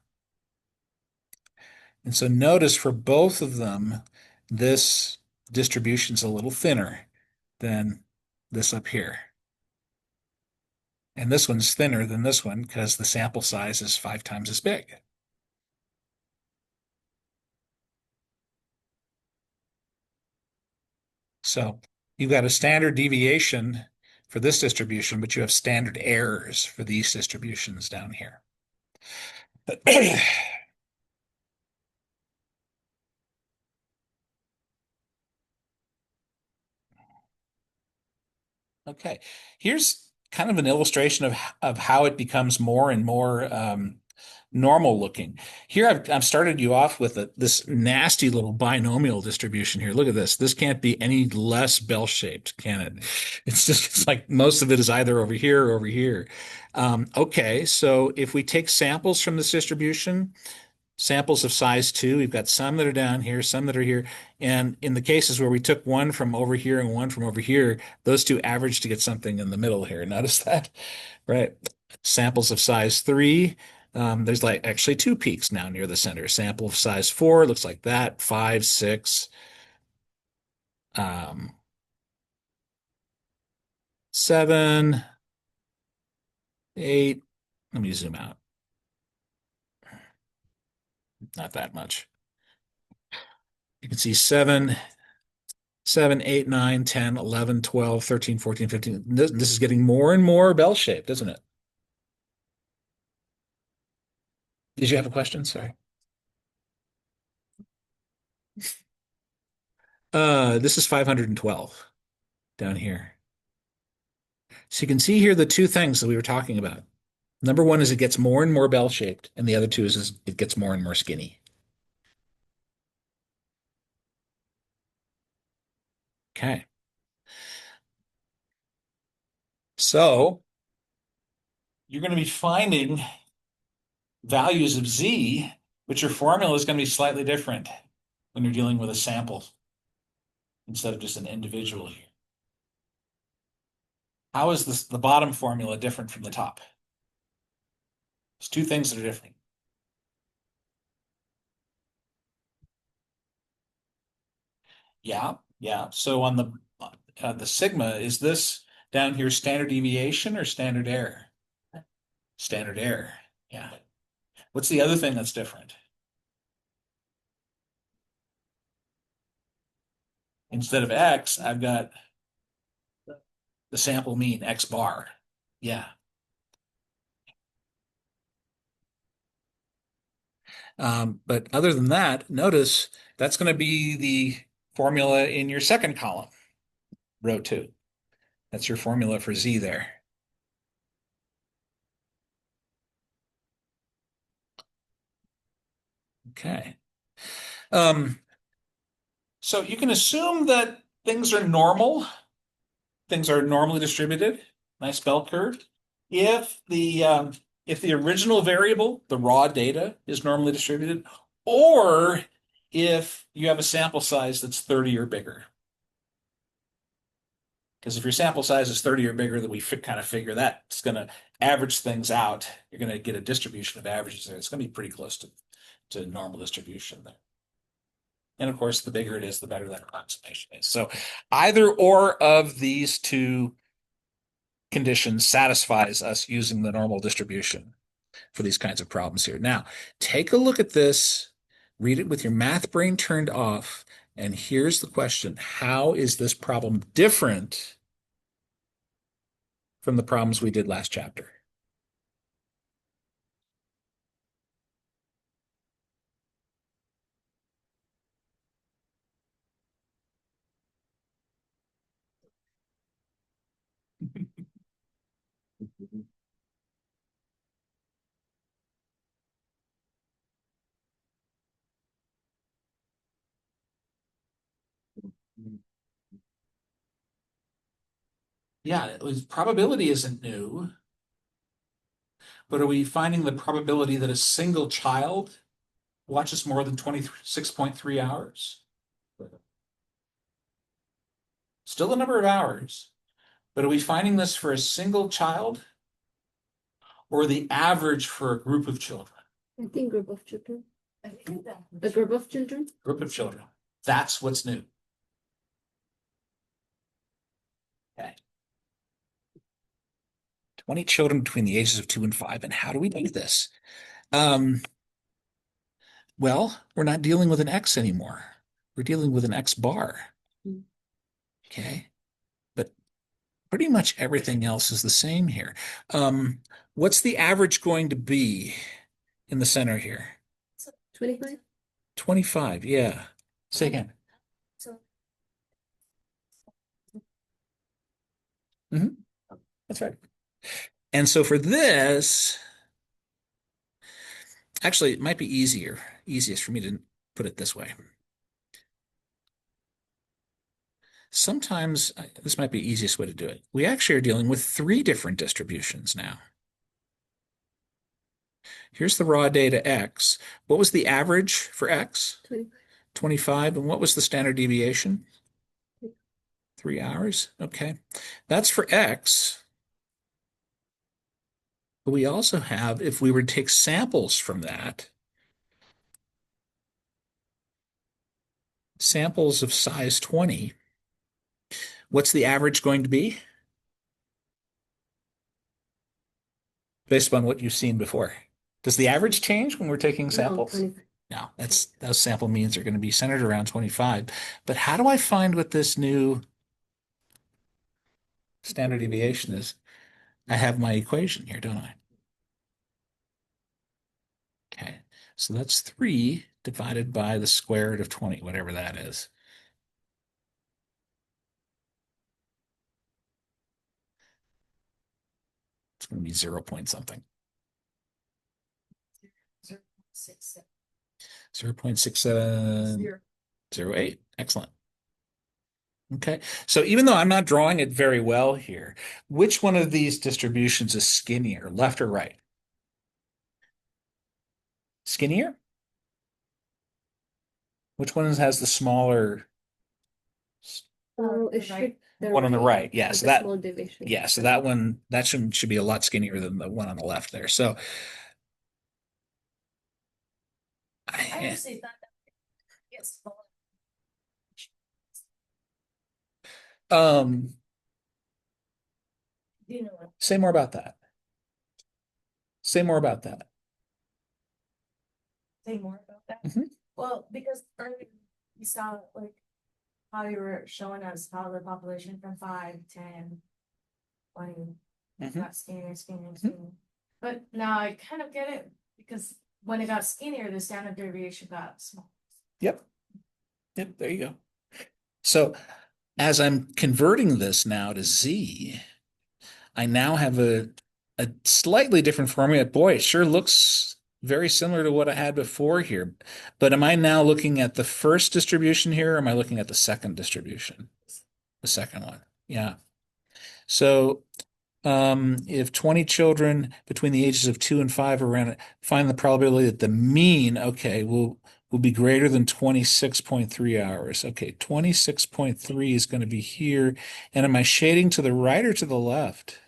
And so notice for both of them, this distribution is a little thinner than this up here. And this one's thinner than this one because the sample size is 5 times as big. So you've got a standard deviation for this distribution, but you have standard errors for these distributions down here. Okay, here's kind of an illustration of how it becomes more and more normal looking. Here I've started you off with this nasty little binomial distribution here. Look at this. This can't be any less bell-shaped, can it? It's like most of it is either over here or over here. Okay, so if we take samples from this distribution, samples of size 2. We've got some that are down here, some that are here. And in the cases where we took one from over here and one from over here, those two average to get something in the middle here. Notice that? Right. Samples of size 3. There's like actually 2 peaks now near the center. Sample of size 4 looks like that. 5, 6. 7, 8. Let me zoom out. Not that much. You can see 7, 8, 9, 10, 11, 12, 13, 14, 15. This is getting more and more bell-shaped, isn't it? Did you have a question? Sorry. This is 512 down here. So you can see here the 2 things that we were talking about. Number 1 is it gets more and more bell-shaped, and the other 2 is it gets more and more skinny. Okay. So you're going to be finding values of z, which your formula is going to be slightly different when you're dealing with a sample instead of just an individual here. How is the bottom formula different from the top? There's 2 things that are different. Yeah. So on the sigma, is this down here standard deviation or standard error? Standard error. Yeah. What's the other thing that's different? Instead of x, I've got the sample mean, x bar. Yeah. But other than that, notice that's going to be the formula in your second column, row 2. That's your formula for z there. Okay. So you can assume that things are normal. Things are normally distributed. Nice bell curve. If the original variable, the raw data, is normally distributed, or if you have a sample size that's 30 or bigger. Because if your sample size is 30 or bigger, then we kind of figure that's going to average things out. You're going to get a distribution of averages there. It's going to be pretty close to normal distribution there. And of course, the bigger it is, the better that approximation is. So either or of these 2 conditions satisfies us using the normal distribution for these kinds of problems here. Now, take a look at this, read it with your math brain turned off, and here's the question. How is this problem different from the problems we did last chapter? Yeah, probability isn't new, but are we finding the probability that a single child watches more than 26.3 hours? Still a number of hours, but are we finding this for a single child or the average for a group of children? I think group of children. I think that. A group of children. Group of children. That's what's new. Okay. 20 children between the ages of 2 and 5. And how do we do this? Well, we're not dealing with an X anymore. We're dealing with an X bar. Okay. But pretty much everything else is the same here. What's the average going to be in the center here? 25. 25, yeah. Say again. So Mhm. That's right. And so for this, actually, it might be easiest for me to put it this way. Sometimes this might be the easiest way to do it. We actually are dealing with three different distributions now. Here's the raw data X. What was the average for X? 25. 25. And what was the standard deviation? 3 hours. Okay. That's for X. But we also have, if we were to take samples from that, samples of size 20, what's the average going to be? Based upon what you've seen before. Does the average change when we're taking No, samples? 25. No, those sample means are going to be centered around 25. But how do I find what this new standard deviation is? I have my equation here, don't I? Okay, so that's 3 divided by the square root of 20, whatever that is. It's going to be 0 point something. 0.67. 0.6708. Excellent. Okay, so even though I'm not drawing it very well here, which one of these distributions is skinnier, left or right? Skinnier? Which one has the smaller Oh, it The should right. the one on the right? Yeah, with so the that small deviation. yeah, so that one that should be a lot skinnier than the one on the left there. So I I, honestly thought that it's full. um You know what? say more about that. Say more about that. Say more about that. Mhm. Well, because earlier you saw like how you were showing us how the population from 5, 10, 20 Mhm. got skinnier, skinnier, skinnier. But now I kind of get it because when it got skinnier, the standard deviation got small. Yep. Yep, there you go. So as I'm converting this now to Z, I now have a slightly different formula. Boy, it sure looks very similar to what I had before here. But am I now looking at the first distribution here, or am I looking at the second distribution? The second one. Yeah. So if 20 children between the ages of 2 and 5 are around it, find the probability that the mean, okay, will be greater than 26.3 hours. Okay, 26.3 is going to be here. And am I shading to the right or to the left?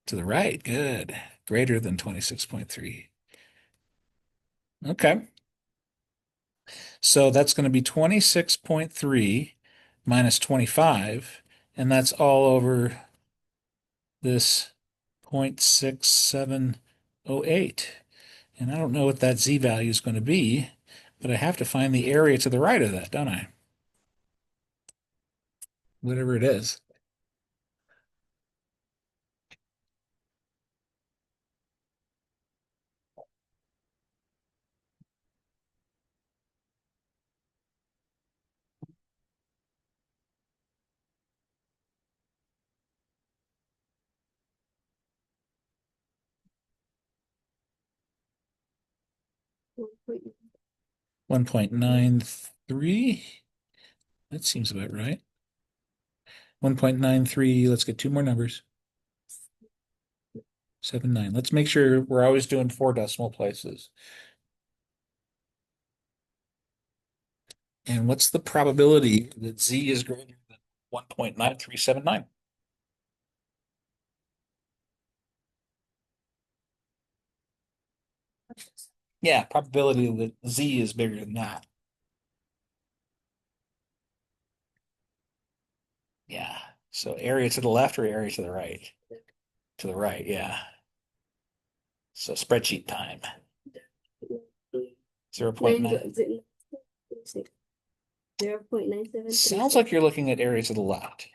To the right. Good. Greater than 26.3. Okay. So that's going to be 26.3 minus 25, and that's all over this 0.6708. And I don't know what that z value is going to be, but I have to find the area to the right of that, don't I? Whatever it is. Wait, 1.93. That seems about right. 1.93. Let's get two more numbers. 79. Let's make sure we're always doing 4 decimal places. And what's the probability that z is greater than 1.9379? Yeah, probability that z is bigger than that. Yeah. So area to the left or area to the right? To the right, yeah. So spreadsheet time. 0.9. 0.97. Sounds like you're looking at areas of the left.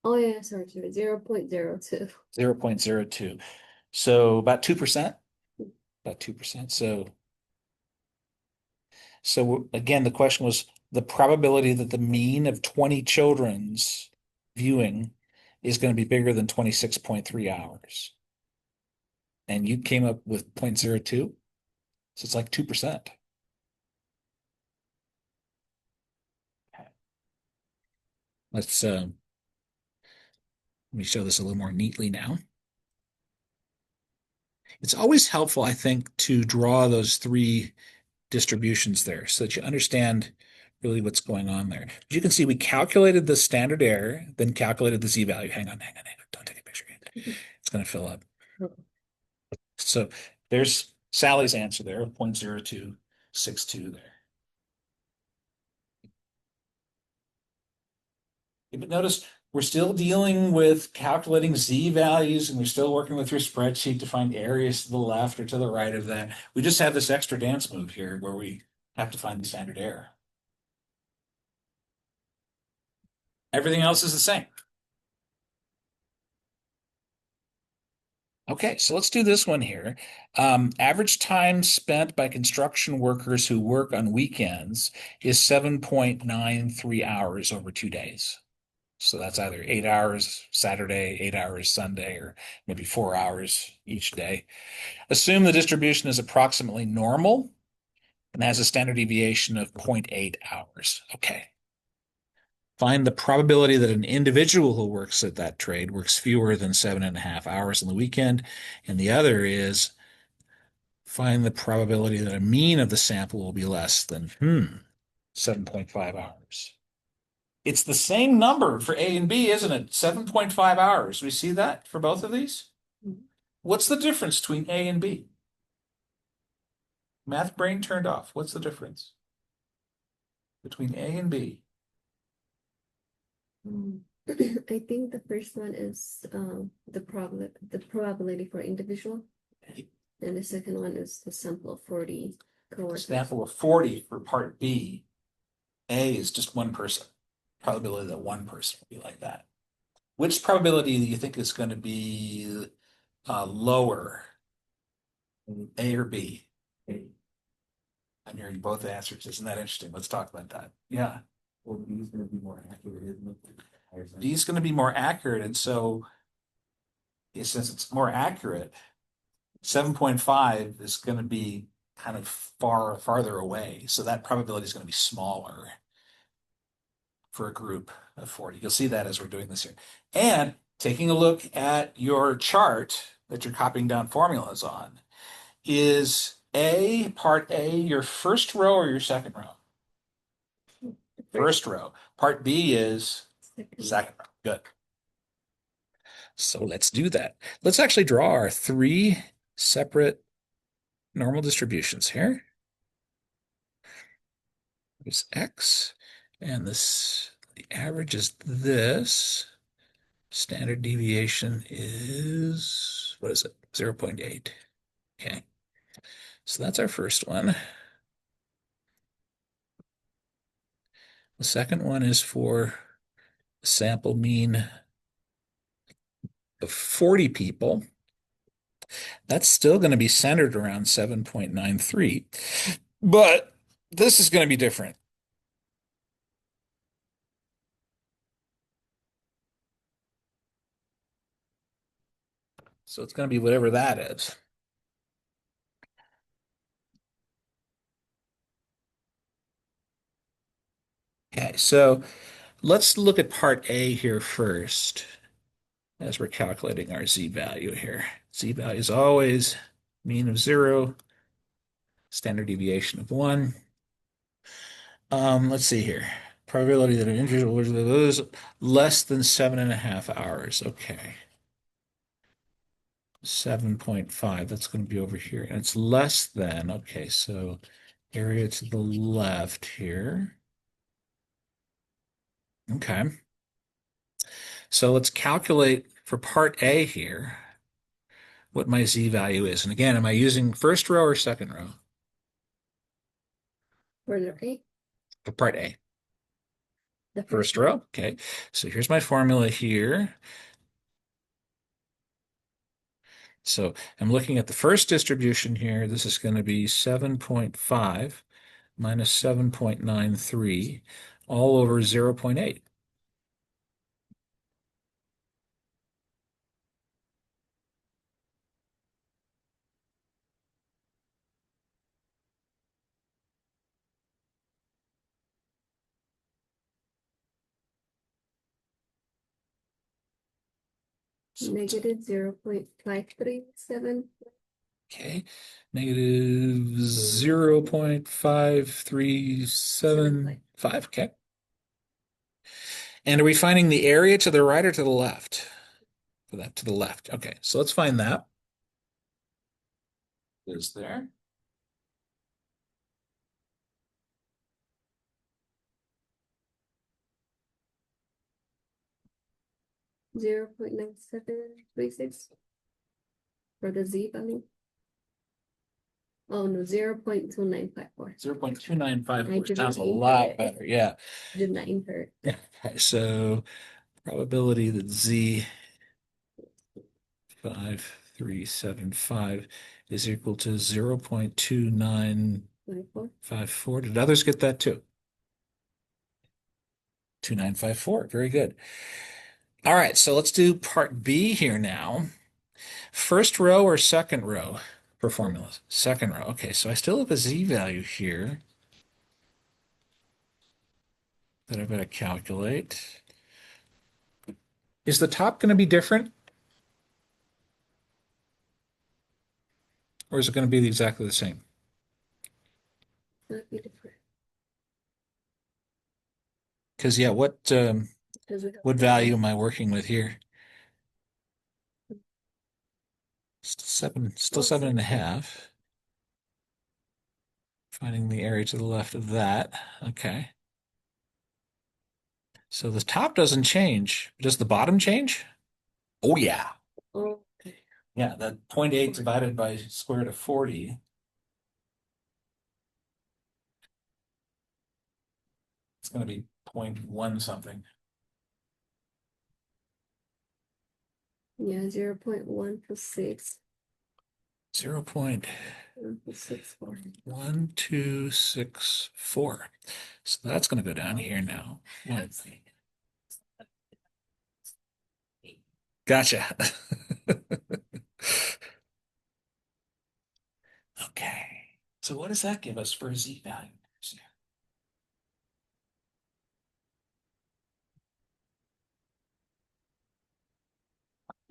Oh yeah, sorry, 0.02. 0.02. So about 2%. About 2%. So again, the question was the probability that the mean of 20 children's viewing is going to be bigger than 26.3 hours. And you came up with 0.02. So it's like 2%. Let's let me show this a little more neatly now. It's always helpful, I think, to draw those three distributions there so that you understand really what's going on there. As you can see, we calculated the standard error, then calculated the z-value. Hang on. Don't take a picture yet. It's going to fill up. So there's Sally's answer there, 0.0262 there. But notice we're still dealing with calculating z-values, and we're still working with your spreadsheet to find areas to the left or to the right of that. We just have this extra dance move here where we have to find the standard error. Everything else is the same. Okay, so let's do this one here. Average time spent by construction workers who work on weekends is 7.93 hours over 2 days. So that's either 8 hours Saturday, 8 hours Sunday, or maybe 4 hours each day. Assume the distribution is approximately normal and has a standard deviation of 0.8 hours. Okay. Find the probability that an individual who works at that trade works fewer than 7.5 hours on the weekend. And the other is find the probability that a mean of the sample will be less than 7.5 hours. It's the same number for A and B, isn't it? 7.5 hours. We see that for both of these? What's the difference between A and B? Math brain turned off. What's the difference between A and B? I think the first one is the probability for individual, and the second one is the sample of 40 coworkers. Sample of 40 for part B. A is just one person. Probability that one person will be like that. Which probability do you think is going to be lower, A or B? I'm hearing both answers. Isn't that interesting? Let's talk about that. Yeah. Well, B is gonna be more accurate, isn't it? B is going to be more accurate, and so since it's more accurate, 7.5 is going to be kind of farther away. So that probability is going to be smaller for a group of 40. You'll see that as we're doing this here. And taking a look at your chart that you're copying down formulas on, is part A, your first row or your second row? First row. Part B is second row. Good. So let's do that. Let's actually draw our three separate normal distributions here. There's X, and the average is this. Standard deviation is, what is it? 0.8. Okay. So that's our first one. The second one is for a sample mean of 40 people. That's still going to be centered around 7.93, but this is going to be different. So it's going to be whatever that is. Okay, so let's look at part A here first as we're calculating our z-value here. Z-value is always mean of 0, standard deviation of 1. Let's see here. Probability that an individual is less than 7.5 hours. Okay. 7.5, that's going to be over here. And it's less than, okay, so area to the left here. Okay. So let's calculate for part A here what my z-value is. And again, am I using first row or second row? For A? For part A. The First row. Okay. So here's my formula here. So I'm looking at the first distribution here. This is going to be 7.5 minus 7.93 all over 0.8. negative 0.537. Okay. Negative 0.5375. Okay. And are we finding the area to the right or to the left? For that to the left. Okay, so let's find that. Is there? 0.9736 for the Z value. Oh no, 0.2954. 0.2954 didn't sounds a mean lot it. better. Yeah. Did not invert. Okay, so probability that Z 5375 is equal to 0.2954. 24. Did others get that too? 2954. Very good. All right, so let's do part B here now. First row or second row for formulas? Second row. Okay, so I still have a Z value here that I've got to calculate. Is the top going to be different? Or is it going to be exactly the same? Not be different. Because yeah, Because we have what value am I working with here? Still 7.5. Finding the area to the left of that. Okay. So the top doesn't change. Does the bottom change? Oh yeah. Oh, okay. Yeah, that 0.8 divided by square root of 40. It's going to be 0.1 something. Yeah, 0.1 plus 6. 0.1264. 1 plus 6, 4. So that's going to go down here now. Gotcha. Okay. So what does that give us for a Z value?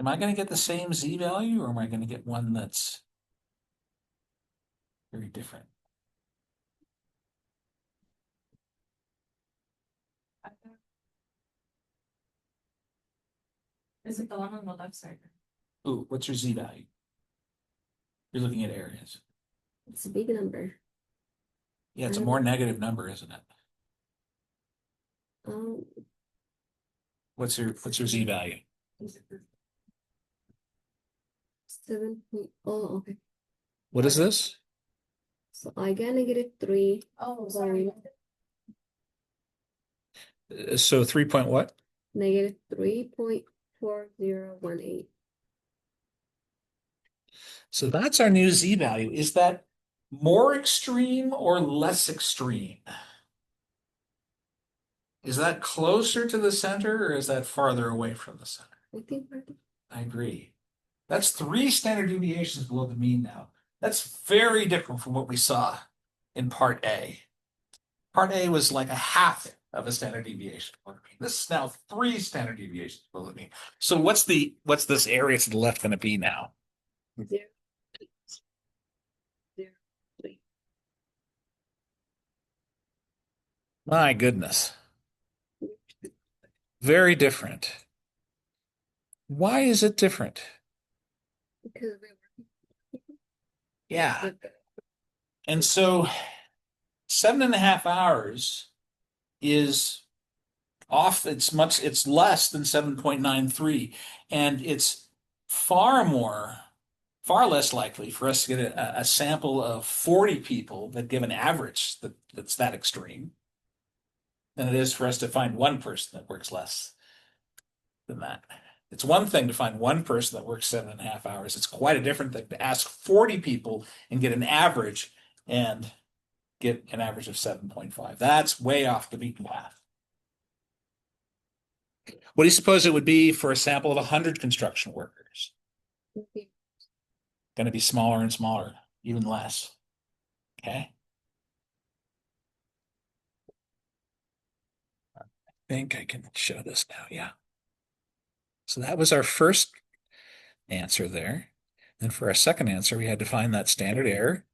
Am I going to get the same Z value or am I going to get one that's very different? Is it the one on the left side? Ooh, what's your Z value? You're looking at areas. It's a big number. Yeah, it's a more negative number, isn't it? Um, What's your Z value? 7. Oh, okay. What is this? So I get negative 3. Oh, sorry. So 3 point what? Negative 3.4018. So that's our new Z value. Is that more extreme or less extreme? Is that closer to the center or is that farther away from the center? I think I agree. That's 3 standard deviations below the mean now. That's very different from what we saw in part A. Part A was like a half of a standard deviation below the mean. This is now 3 standard deviations below the mean. So what's this area to the left going to be now? 0, 0, 3. My goodness. Very different. Why is it different? Because we Yeah. were And so 7.5 hours is off. It's less than 7.93. And it's far less likely for us to get a sample of 40 people that give an average that's that extreme than it is for us to find one person that works less than that. It's one thing to find one person that works 7.5 hours. It's quite a different thing to ask 40 people and get an average and get an average of 7.5. That's way off the beaten path. What do you suppose it would be for a sample of 100 construction workers? Going to be smaller and smaller, even less. Okay. I think I can show this now. Yeah. So that was our first answer there. And for our second answer, we had to find that standard error.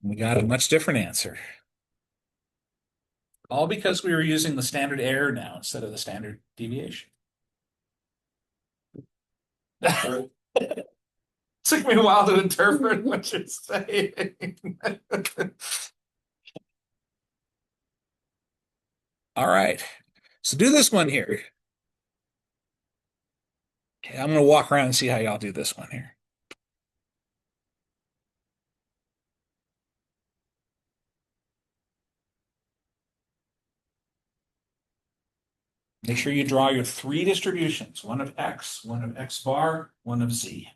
And we got a much different answer. All because we were using the standard error now instead of the standard deviation. Took me a while to interpret what you're saying. All right. So do this one here. Okay, I'm going to walk around and see how y'all do this one here. Make sure you draw your three distributions, one of X, one of X bar, one of Z.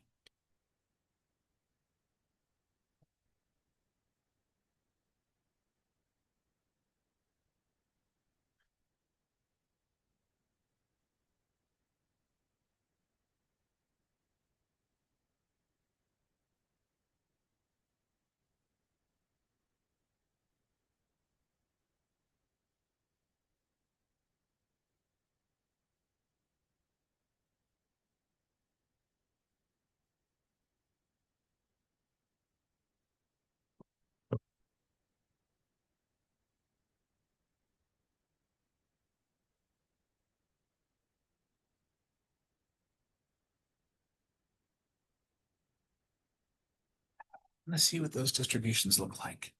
Let's see what those distributions look like.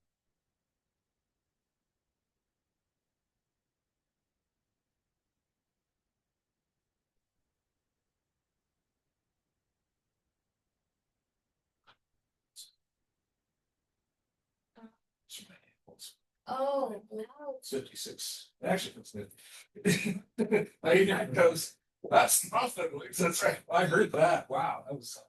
Oh, no. 56. Actually, that's good. I goes, that's nothing. That's right. I heard that. Wow, that was.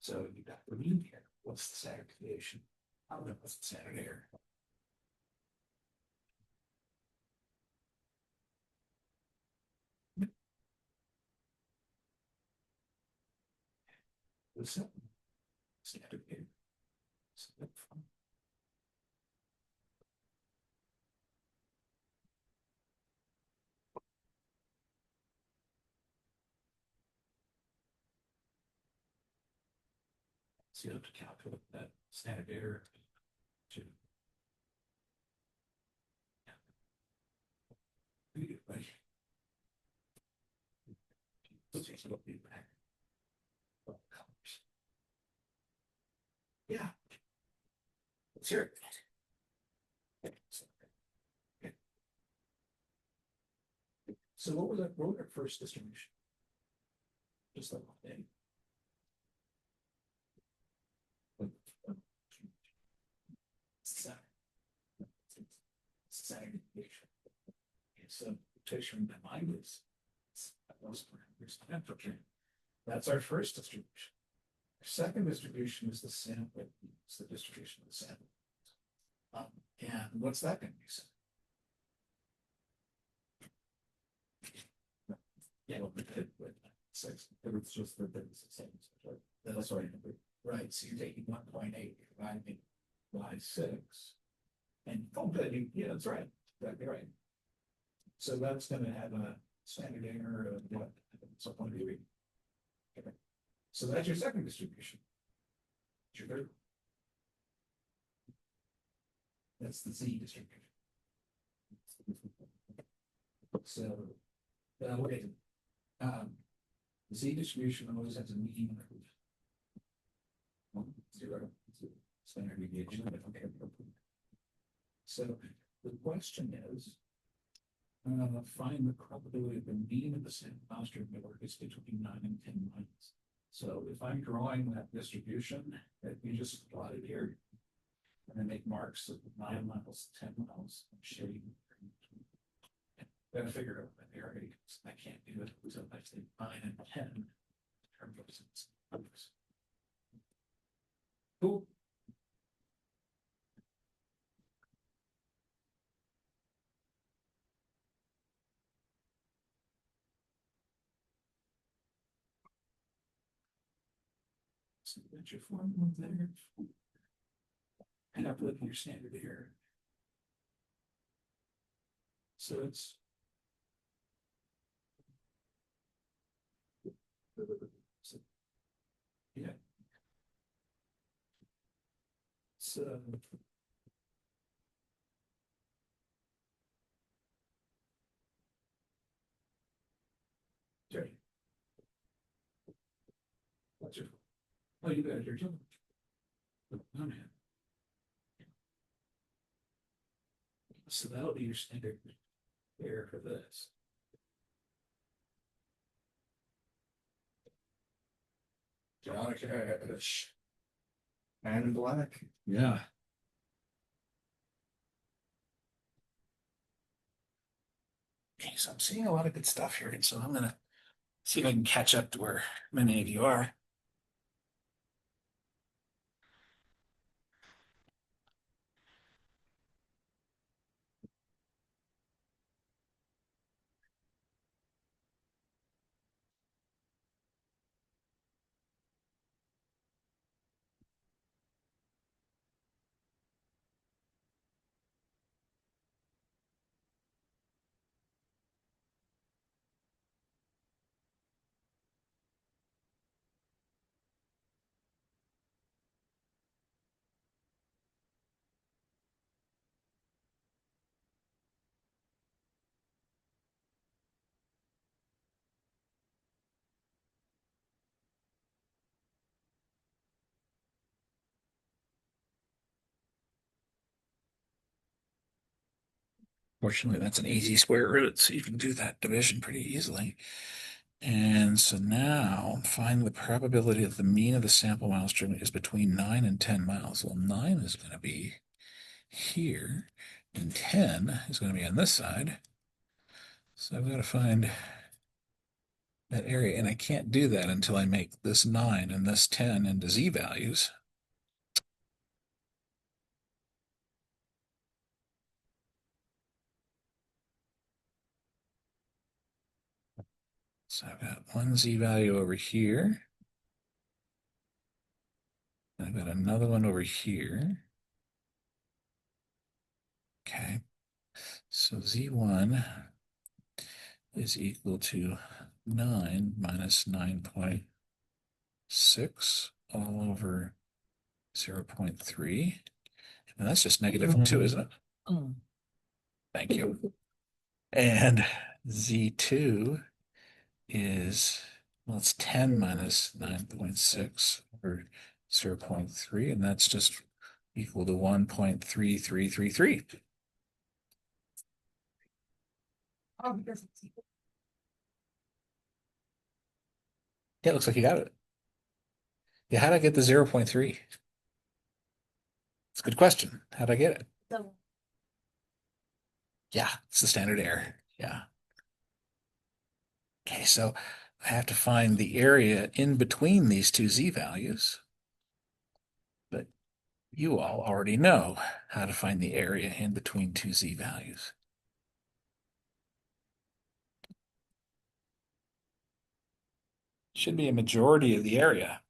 So you got the mean here. What's the standard deviation? I don't know what's the standard error. What's that? Standard error. So you have to calculate that standard error to right. Yeah. Let's hear it. So what was our first distribution? Just like one thing. So picture in my mind is those parameters. Okay. That's our first distribution. Our second distribution is the sample. It's the distribution of the sample. And what's that going to be? Yeah, six. It's just the same. That's right. Right. So you're taking 1.8, dividing by 6. And yeah, that's right. That'd be right. So that's going to have a standard error of what? So 1 Okay. So that's your second distribution. Your third. That's the Z distribution. So, wait. The Z distribution always has a mean of 1, 0, Standard deviation. Okay. So the question is, find the probability of the mean of the sample moisture network is between 9 and 10 miles. So if I'm drawing that distribution that you just plotted here, and then make marks of 9 miles, 10 miles, I'm shading. Then I figure out that area, I can't do it until I say 9 and 10 in terms of numbers. Cool. So that's your formula there. And I put your standard error. So it's. Yeah. So. Sorry. What's your? Oh, you got your job. Oh, man. So that'll be your standard error for this. John Cash. Man in Black. Yeah. Okay, so I'm seeing a lot of good stuff here, and so I'm gonna see if I can catch up to where many of you are. Fortunately, that's an easy square root, so you can do that division pretty easily. And so now find the probability that the mean of the sample maelstrom is between 9 and 10 miles. Well, 9 is going to be here, and 10 is going to be on this side. So I've got to find that area, and I can't do that until I make this 9 and this 10 into z values. So I've got one z value over here. I've got another one over here. Okay. So z1 is equal to 9 minus 9.6 all over 0.3. And that's just negative 2, isn't it? Thank you. And z2 is, well, it's 10 minus 9.6 over 0.3, and that's just equal to 1.3333. Yeah, it looks like you got it. Yeah, how did I get the 0.3? It's a good question. How did I get it? Yeah, it's the standard error. Yeah. Okay, so I have to find the area in between these two z values. But you all already know how to find the area in between two z values. Should be a majority of the area.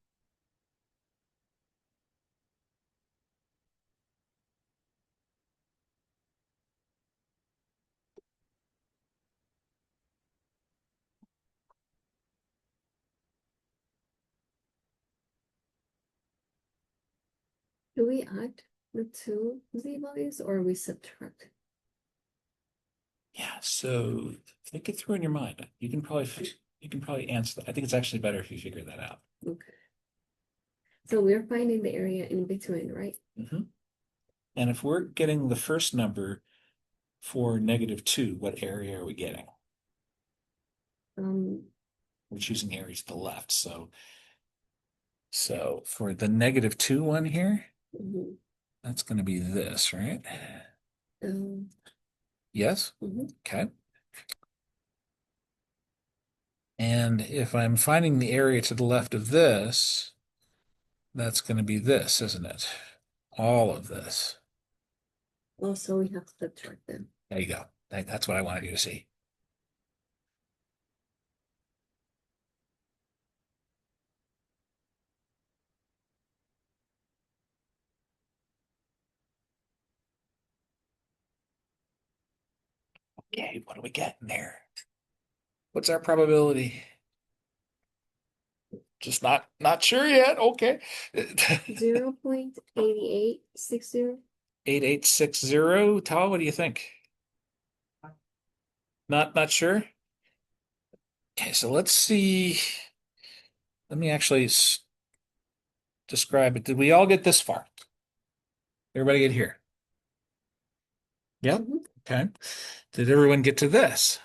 Do we add the two z values or we subtract? Yeah, so think it through in your mind. You can probably answer that. I think it's actually better if you figure that out. Okay. So we're finding the area in between, right? Mhm. And if we're getting the first number for -2, what area are we getting? We're choosing areas to the left. So for the -2 one here, mhm, that's going to be this, right? um, Yes? mhm. Okay. And if I'm finding the area to the left of this, that's going to be this, isn't it? All of this. Also, we have to subtract them. There you go. That's what I wanted you to see. Okay, what do we get in there? What's our probability? Just not sure yet. Okay. 0.8860. 8860. Tal, what do you think? Not sure? Okay, so let's see. Let me actually describe it. Did we all get this far? Everybody get here? Yep. Mhm. Okay. Did everyone get to this?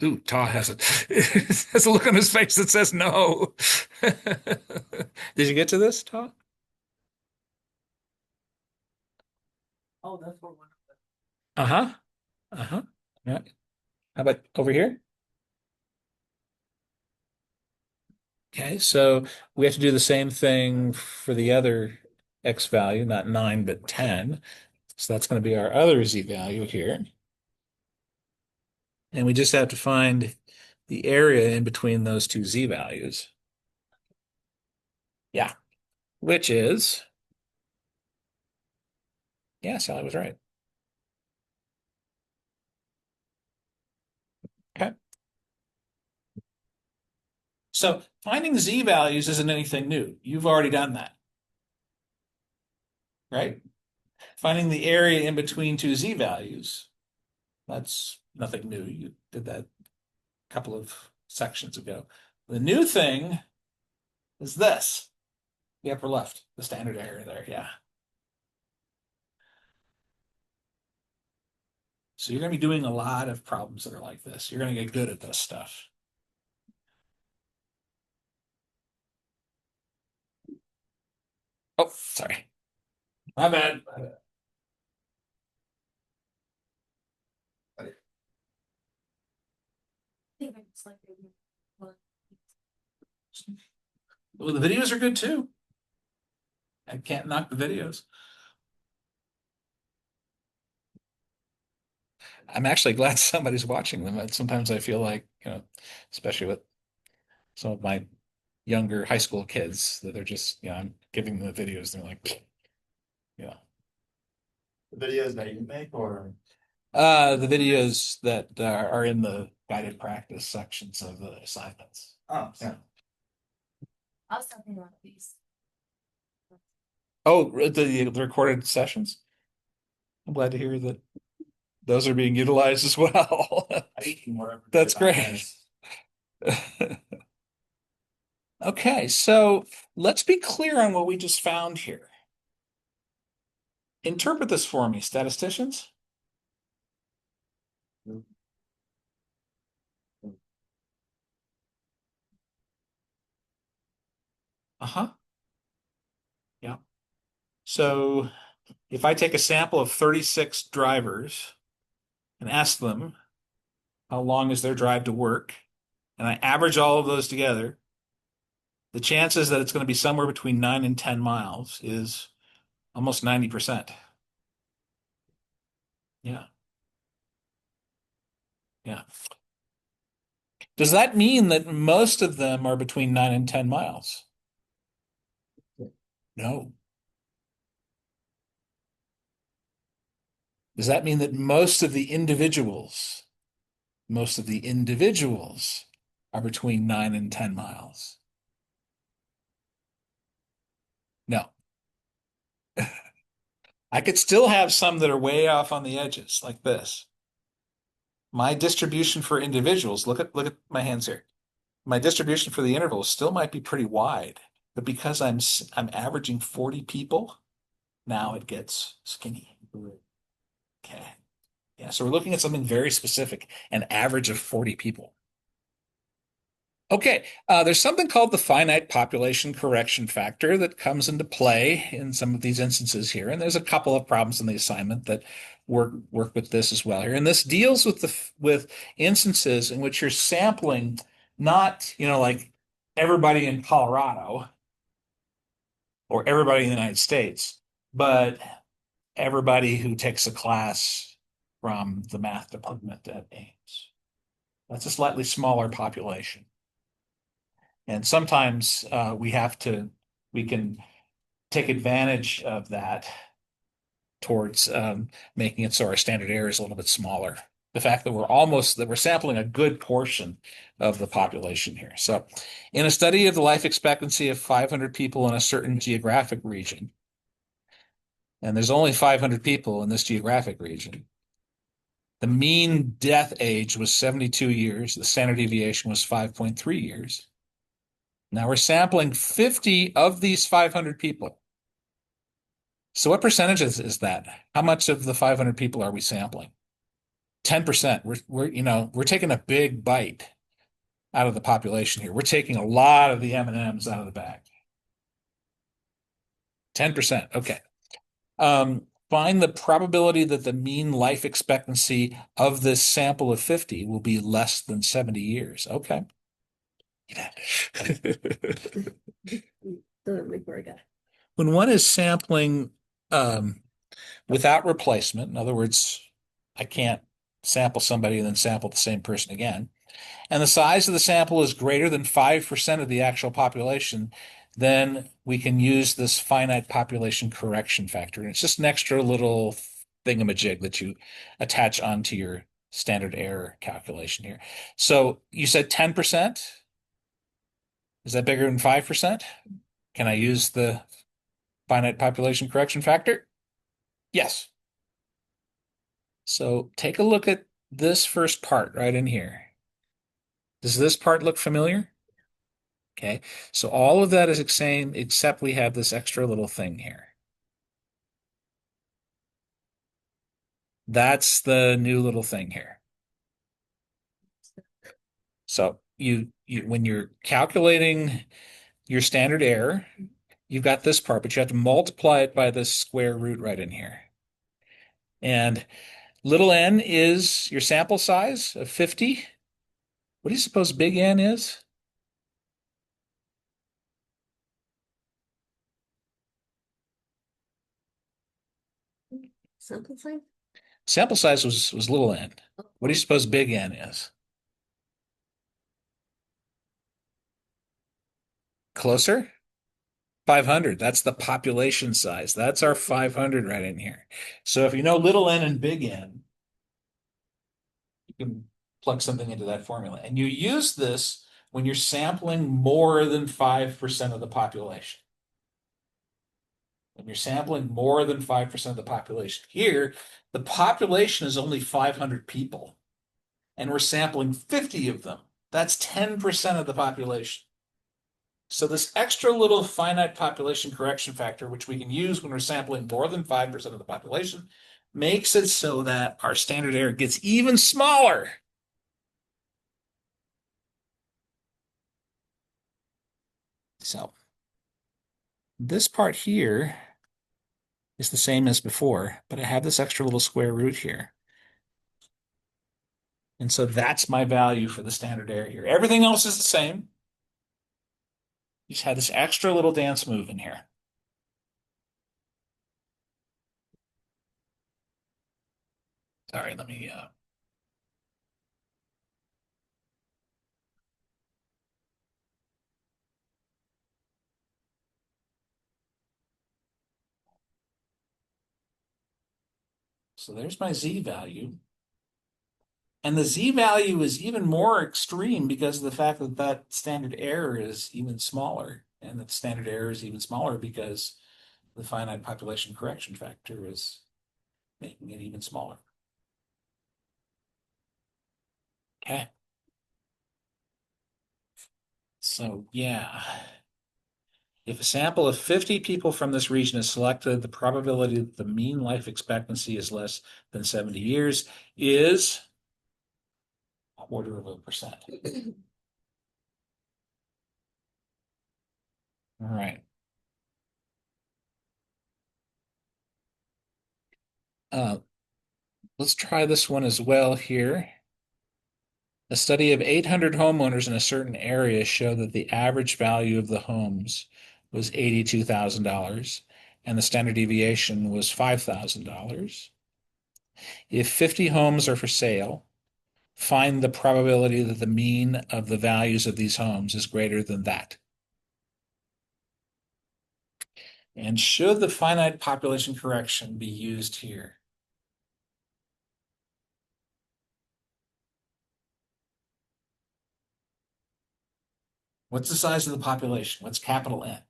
Ooh, Ta has it. Has a look on his face that says no. Did you get to this, Ta? Oh, that's what one. Uh-huh. Uh-huh. Yeah. How about over here? Okay, so we have to do the same thing for the other x value, not 9, but 10. So that's going to be our other z value here. And we just have to find the area in between those two z values. Yeah, which is, yeah, Sally was right. Okay. So finding z values isn't anything new. You've already done that, right? Finding the area in between two z values, that's nothing new. You did that a couple of sections ago. The new thing is this, the upper left, the standard area there, yeah. So you're going to be doing a lot of problems that are like this. You're going to get good at this stuff. Oh, sorry. My bad. I think it's like maybe one. Well, the videos are good too. I can't knock the videos. I'm actually glad somebody's watching them. Sometimes I feel like, especially with some of my younger high school kids, that they're just, I'm giving them the videos. They're like, yeah. The videos that you make or? The videos that are in the guided practice sections of the assignments. Oh, yeah. I was talking about these. Oh, the recorded sessions. I'm glad to hear that those are being utilized as well. That's great. Okay, so let's be clear on what we just found here. Interpret this for me, statisticians. Uh-huh. Yeah. So if I take a sample of 36 drivers and ask them how long is their drive to work, and I average all of those together, the chances that it's going to be somewhere between 9 and 10 miles is almost 90%. Yeah. Yeah. Does that mean that most of them are between 9 and 10 miles? No. Does that mean that most of the individuals are between 9 and 10 miles? No. I could still have some that are way off on the edges, like this. My distribution for individuals, look at my hands here. My distribution for the intervals still might be pretty wide. but because I'm averaging 40 people, now it gets skinny. Okay. Yeah, so we're looking at something very specific, an average of 40 people. Okay, there's something called the finite population correction factor that comes into play in some of these instances here, and there's a couple of problems in the assignment that work with this as well here. And this deals with with instances in which you're sampling not, like everybody in Colorado or everybody in the United States, but everybody who takes a class from the math department at Ames. That's a slightly smaller population. And sometimes we can take advantage of that towards making it so our standard error is a little bit smaller. The fact that we're sampling a good portion of the population here. So in a study of the life expectancy of 500 people in a certain geographic region, and there's only 500 people in this geographic region, the mean death age was 72 years. The standard deviation was 5.3 years. Now we're sampling 50 of these 500 people. So what percentage is that? How much of the 500 people are we sampling? 10%. We're taking a big bite out of the population here. We're taking a lot of the M&Ms out of the bag. 10%. Okay. Find the probability that the mean life expectancy of this sample of 50 will be less than 70 years. Okay. The report guy. When one is sampling without replacement, in other words, I can't sample somebody and then sample the same person again, and the size of the sample is greater than 5% of the actual population, then we can use this finite population correction factor. And it's just an extra little thingamajig that you attach onto your standard error calculation here. So you said 10%? Is that bigger than 5%? Can I use the finite population correction factor? Yes. So take a look at this first part right in here. Does this part look familiar? Okay, so all of that is the same except we have this extra little thing here. That's the new little thing here. So you when you're calculating your standard error, you've got this part, but you have to multiply it by this square root right in here. And little n is your sample size of 50. What do you suppose big N is? Sample size? Sample size was little n. What do you suppose big N is? Closer? 500. That's the population size. That's our 500 right in here. So if you know little n and big N, you can plug something into that formula. And you use this when you're sampling more than 5% of the population. When you're sampling more than 5% of the population. Here, the population is only 500 people, and we're sampling 50 of them. That's 10% of the population. So this extra little finite population correction factor, which we can use when we're sampling more than 5% of the population, makes it so that our standard error gets even smaller. So this part here is the same as before, but I have this extra little square root here. And so that's my value for the standard error here. Everything else is the same. You just had this extra little dance move in here. Sorry, let me so there's my Z value. And the Z value is even more extreme because of the fact that that standard error is even smaller. And the standard error is even smaller because the finite population correction factor is making it even smaller. Okay. So yeah. If a sample of 50 people from this region is selected, the probability that the mean life expectancy is less than 70 years is 0.25%. All right. Let's try this one as well here. A study of 800 homeowners in a certain area showed that the average value of the homes was $82,000 and the standard deviation was $5,000. If 50 homes are for sale, find the probability that the mean of the values of these homes is greater than that. And should the finite population correction be used here? What's the size of the population? What's capital N?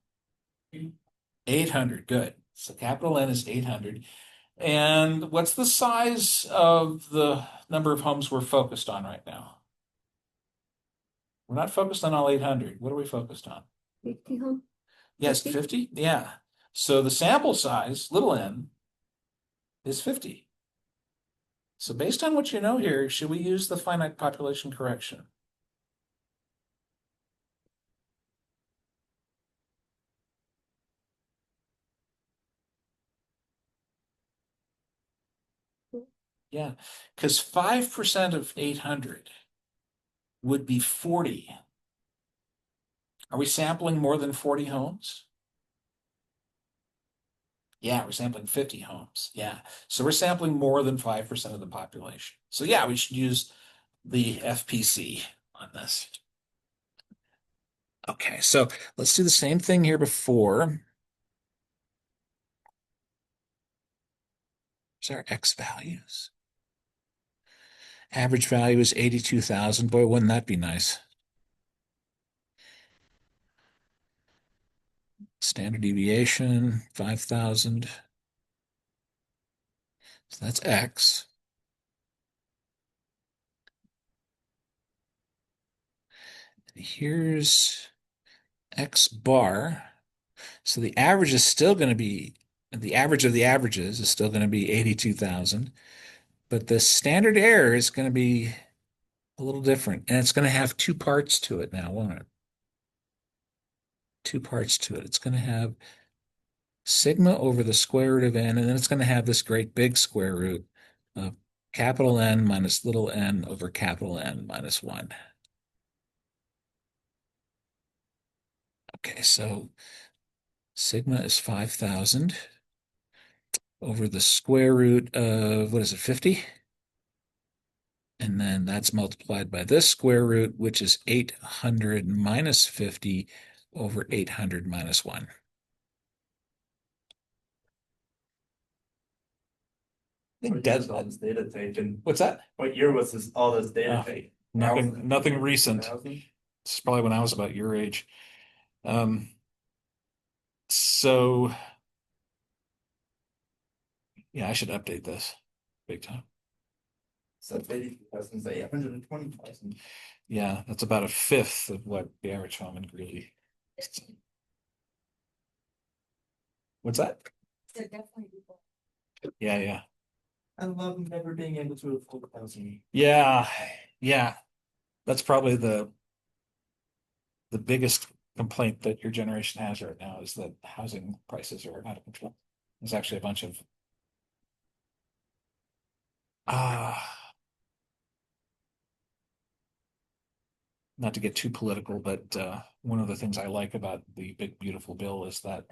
800, good. So capital N is 800. And what's the size of the number of homes we're focused on right now? We're not focused on all 800. What are we focused on? 50 home. Yes, 50? 50? Yeah. So the sample size, little n, is 50. So based on what you know here, should we use the finite population correction? Yeah, because 5% of 800 would be 40. Are we sampling more than 40 homes? Yeah, we're sampling 50 homes. Yeah. So we're sampling more than 5% of the population. So yeah, we should use the FPC on this. Okay, so let's do the same thing here before. Here's our X values. Average value is 82,000. Boy, wouldn't that be nice? Standard deviation, 5,000. So that's X. Here's X bar. So the average is still going to be, the average of the averages is still going to be 82,000. But the standard error is going to be a little different. And it's going to have two parts to it now, won't it? Two parts to it. It's going to have sigma over the square root of n, and then it's going to have this great big square root of capital N minus little n over capital N minus 1. Okay, so sigma is 5,000 over the square root of, what is it, 50? And then that's multiplied by this square root, which is 800 minus 50 over 800 minus 1. I think What year was all this data taken? What's that? What year was this, all this data taken? Nothing recent. 2000? This is probably when I was about your age. So yeah, I should update this big time. So 80,000 is 820,000. Yeah, that's about a fifth of what the average home in Greeley. What's that? They're definitely people. Yeah, yeah. I love never being able to afford housing. Yeah, yeah. That's probably the biggest complaint that your generation has right now is that housing prices are out of control. There's actually a bunch of not to get too political, but one of the things I like about the big beautiful bill is that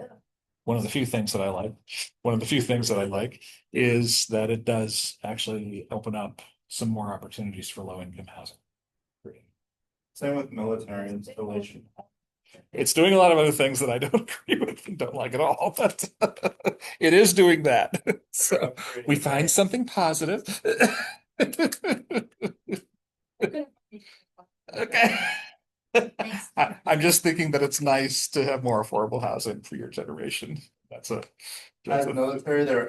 one of the few things that I like is that it does actually open up some more opportunities for low income housing. Same with military installation. It's doing a lot of other things that I don't agree with and don't like at all, but it is doing that. So we find something positive. Okay. I'm just thinking that it's nice to have more affordable housing for your generation. That's As military, they're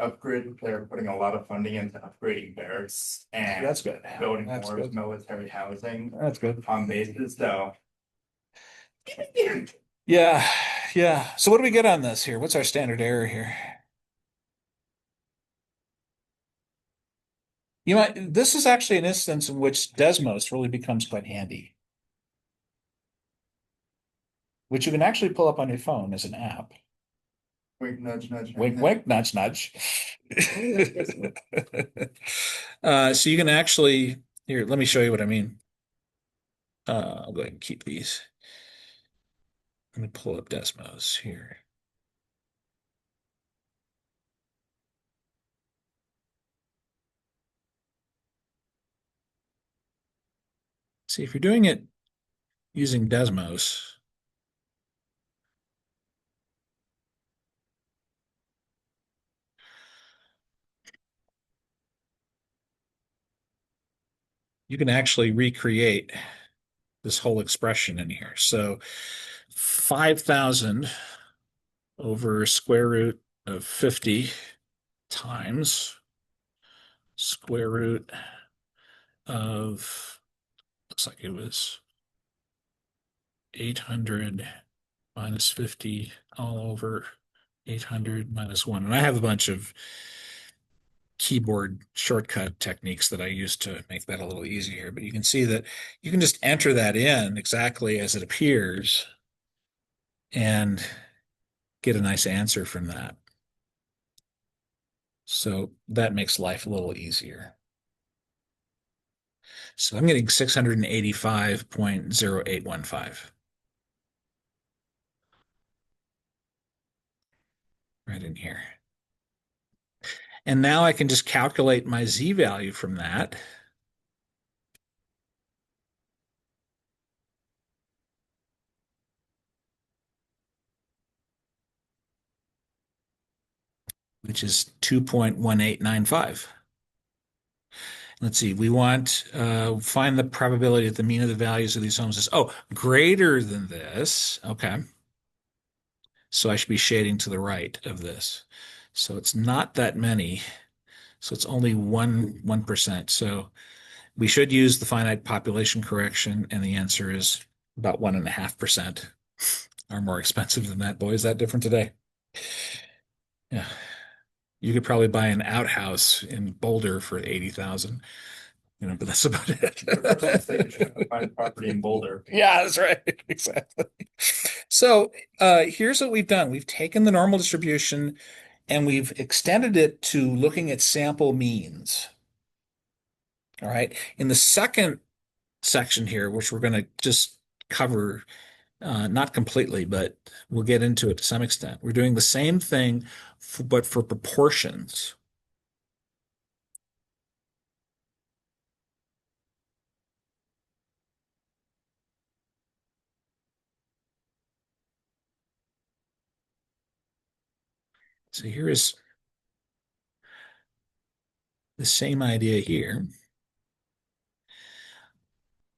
putting a lot of funding into upgrading barracks and that's good. building That's more good. military housing That's good. on bases, so. Yeah, Yeah. So what do we get on this here? What's our standard error here? You might, this is actually an instance in which Desmos really becomes quite handy, which you can actually pull up on your phone as an app. Wink, nudge, nudge. Wink, wink, nudge, nudge. So you can actually, here, let me show you what I mean. I'll go ahead and keep these. Let me pull up Desmos here. See, if you're doing it using Desmos, you can actually recreate this whole expression in here. So 5,000 over square root of 50 times square root of, looks like it was 800 minus 50 all over 800 minus 1. And I have a bunch of keyboard shortcut techniques that I use to make that a little easier. But you can see that you can just enter that in exactly as it appears and get a nice answer from that. So that makes life a little easier. So I'm getting 685.0815 right in here. And now I can just calculate my z value from that. Which is 2.1895. Let's see, we want find the probability that the mean of the values of these homes is, oh, greater than this. Okay. So I should be shading to the right of this. So it's not that many. So it's only 1%. So we should use the finite population correction, and the answer is about 1.5% are more expensive than that. Boy, is that different today. Yeah. You could probably buy an outhouse in Boulder for 80,000, but that's about it. Find property in Boulder. Yeah, that's right. Exactly. So here's what we've done. We've taken the normal distribution and we've extended it to looking at sample means. All right. In the second section here, which we're going to just cover, not completely, but we'll get into it to some extent. We're doing the same thing, but for proportions. So here is the same idea here.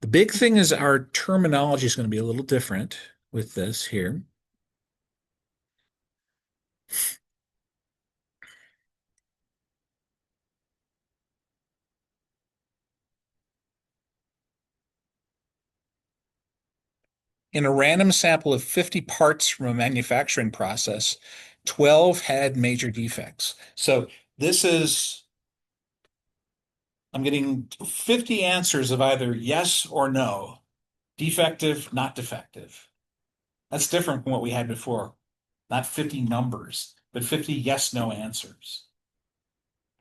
The big thing is our terminology is going to be a little different with this here. In a random sample of 50 parts from a manufacturing process, 12 had major defects. So this is, I'm getting 50 answers of either yes or no, defective, not defective. That's different from what we had before. Not 50 numbers, but 50 yes, no answers.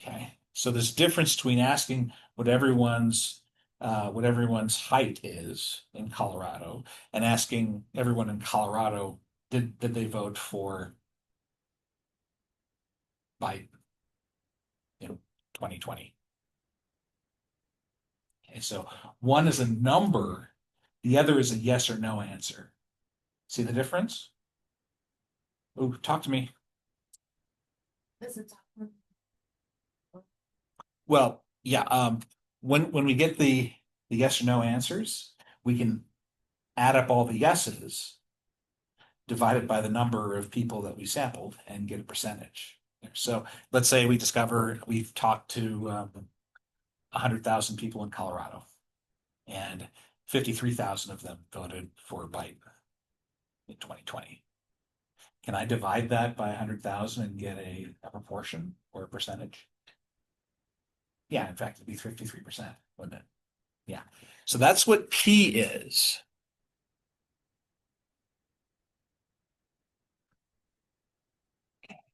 Okay. So there's a difference between asking what everyone's height is in Colorado and asking everyone in Colorado, did they vote for Biden in 2020? Okay, so one is a number, the other is a yes or no answer. See the difference? Oh, talk to me. This is. Well, yeah, when we get the yes or no answers, we can add up all the yeses, divide it by the number of people that we sampled, and get a percentage. So let's say we've talked to 100,000 people in Colorado, and 53,000 of them voted for Biden in 2020. can I divide that by 100,000 and get a proportion or a percentage? Yeah, in fact, it'd be 53%, wouldn't it? Yeah. So that's what P is.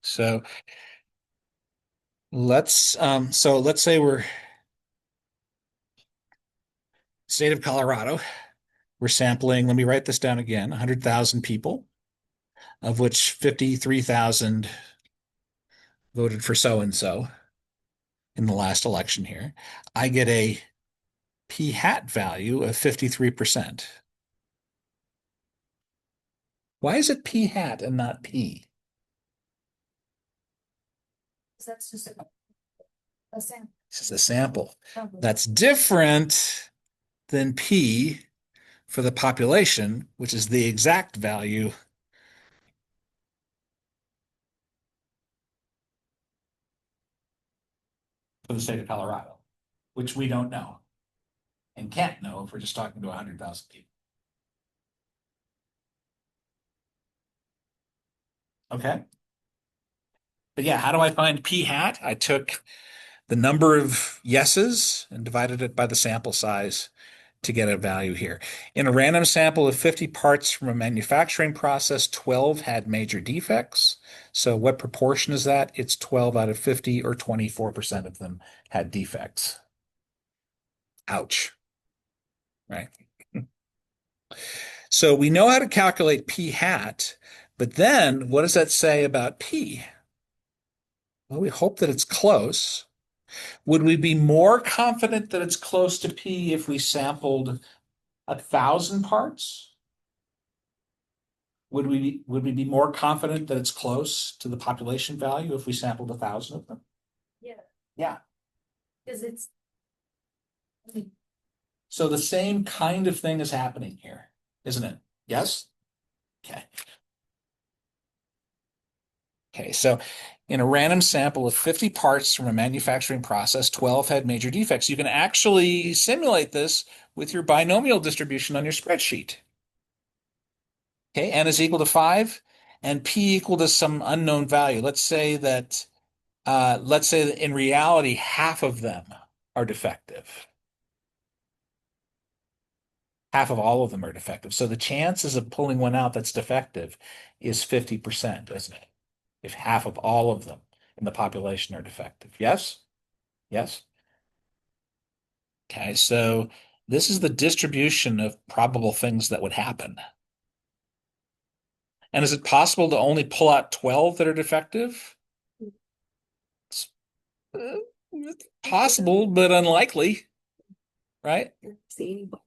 So let's say we're state of Colorado. We're sampling, let me write this down again, 100,000 people, of which 53,000 voted for so and so in the last election here. I get a P hat value of 53%. Why is it P hat and not P? That's just a sample. This is a sample. That's different than P for the population, which is the exact value. For the state of Colorado, which we don't know and can't know if we're just talking to 100,000 people. Okay. But yeah, how do I find P hat? I took the number of yeses and divided it by the sample size to get a value here. In a random sample of 50 parts from a manufacturing process, 12 had major defects. So what proportion is that? It's 12 out of 50, or 24% of them had defects. Ouch. Right. So we know how to calculate P hat, but then what does that say about P? Well, we hope that it's close. Would we be more confident that it's close to P if we sampled 1,000 parts? Would we be more confident that it's close to the population value if we sampled 1,000 of them? Yeah, Yeah. because it's. So the same kind of thing is happening here, isn't it? Yes? Okay. Okay, so in a random sample of 50 parts from a manufacturing process, 12 had major defects. You can actually simulate this with your binomial distribution on your spreadsheet. Okay, n is equal to 5 and p equal to some unknown value. Let's say that in reality, half of them are defective. Half of all of them are defective. So the chances of pulling one out that's defective is 50%, isn't it? If half of all of them in the population are defective. Yes? Yes? Okay, so this is the distribution of probable things that would happen. And is it possible to only pull out 12 that are defective? It's possible, but unlikely, right? See anybody.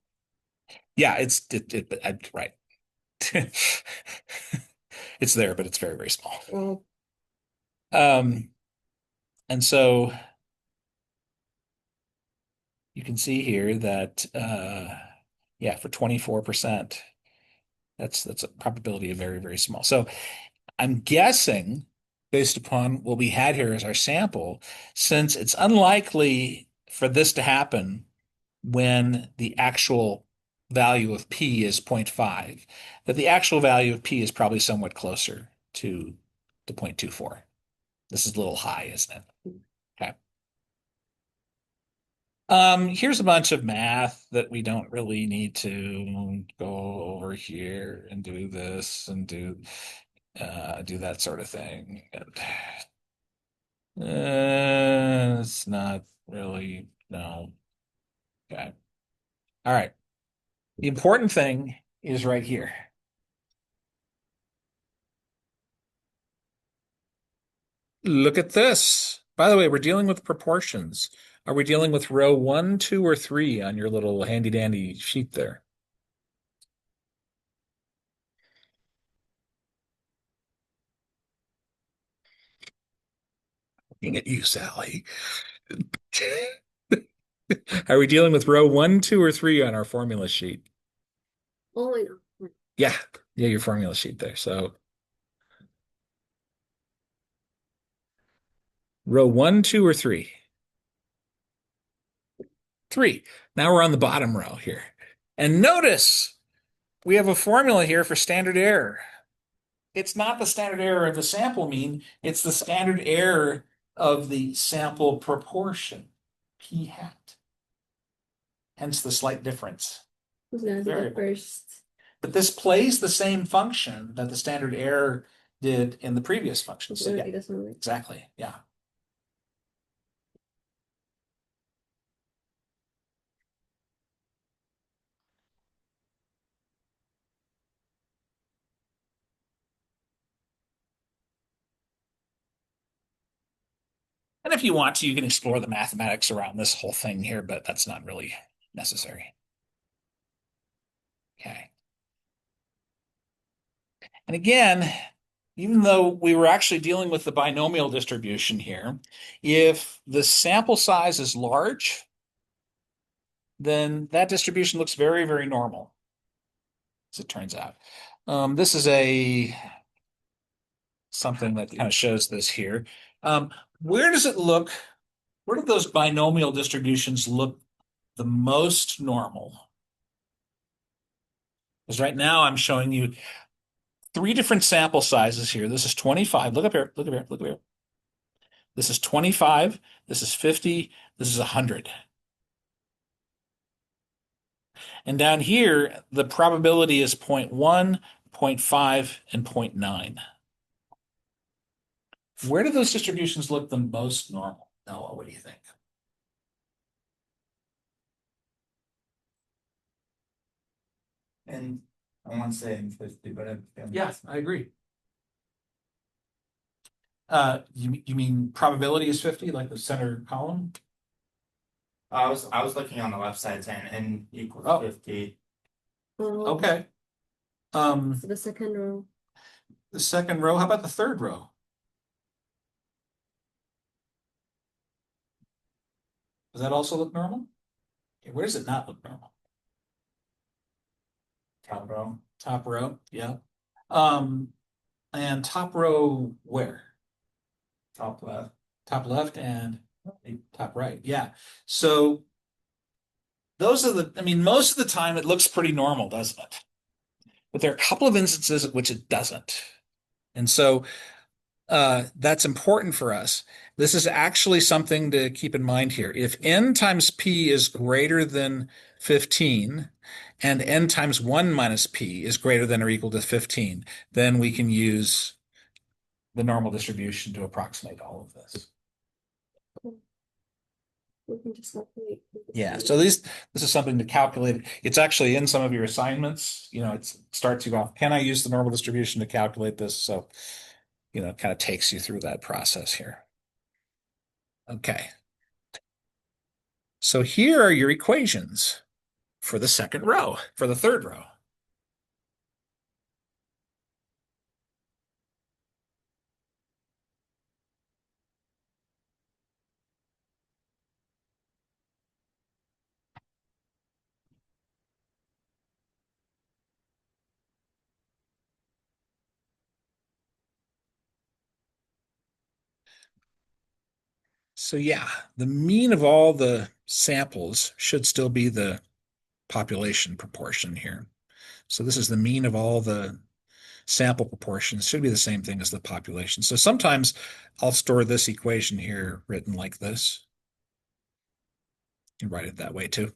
Yeah, right. It's there, but it's very, very small. Well, And so you can see here that yeah, for 24%, that's a probability of very, very small. So I'm guessing, based upon what we had here as our sample, since it's unlikely for this to happen when the actual value of P is 0.5, that the actual value of P is probably somewhat closer to the 0.24. This is a little high, isn't it? Okay. Here's a bunch of math that we don't really need to go over here and do this and do that sort of thing. It's not really, no. Okay. All right. The important thing is right here. Look at this. By the way, we're dealing with proportions. Are we dealing with row 1, 2, or 3 on your little handy dandy sheet there? Looking at you, Sally. Are we dealing with row 1, 2, or 3 on our formula sheet? oh, I know. Yeah, your formula sheet there. So row 1, 2, or 3? 3. Now we're on the bottom row here. And notice we have a formula here for standard error. it's not the standard error of the sample mean, it's the standard error of the sample proportion, p hat. Hence the slight difference. Who's gonna be the Variable. first? But this plays the same function that the standard error did in the previous function. So yeah, It doesn't work. exactly. Yeah. And if you want to, you can explore the mathematics around this whole thing here, but that's not really necessary. Okay. And again, even though we were actually dealing with the binomial distribution here, if the sample size is large, then that distribution looks very, very normal, as it turns out. This is something that kind of shows this here. Where does it look? Where do those binomial distributions look the most normal? Because right now I'm showing you 3 different sample sizes here. This is 25. Look up here. Look up here. Look up here. This is 25. This is 50. This is 100. And down here, the probability is 0.1, 0.5, and 0.9. Where do those distributions look the most normal? Noah, what do you think? And I want to say in 50, but I agree. You mean probability is 50, like the center column? I was looking on the left side saying n equals Oh. 50. Okay. So the second row. The second row, how about the third row? Does that also look normal? Okay, where does it not look normal? Top row. Top row, yeah. And top row where? Top left. Top left and top right. Yeah. So those are I mean, most of the time it looks pretty normal, doesn't it? But there are a couple of instances at which it doesn't. And so that's important for us. This is actually something to keep in mind here. If n times p is greater than 15 and n times 1 minus p is greater than or equal to 15, then we can use the normal distribution to approximate all of this. We can just calculate. Yeah, so this is something to calculate. It's actually in some of your assignments. You know, it starts you off, can I use the normal distribution to calculate this? So, you know, it kind of takes you through that process here. Okay. So here are your equations for the second row, for the third row. So yeah, the mean of all the samples should still be the population proportion here. So this is the mean of all the sample proportions. Should be the same thing as the population. So sometimes I'll store this equation here written like this. You can write it that way too.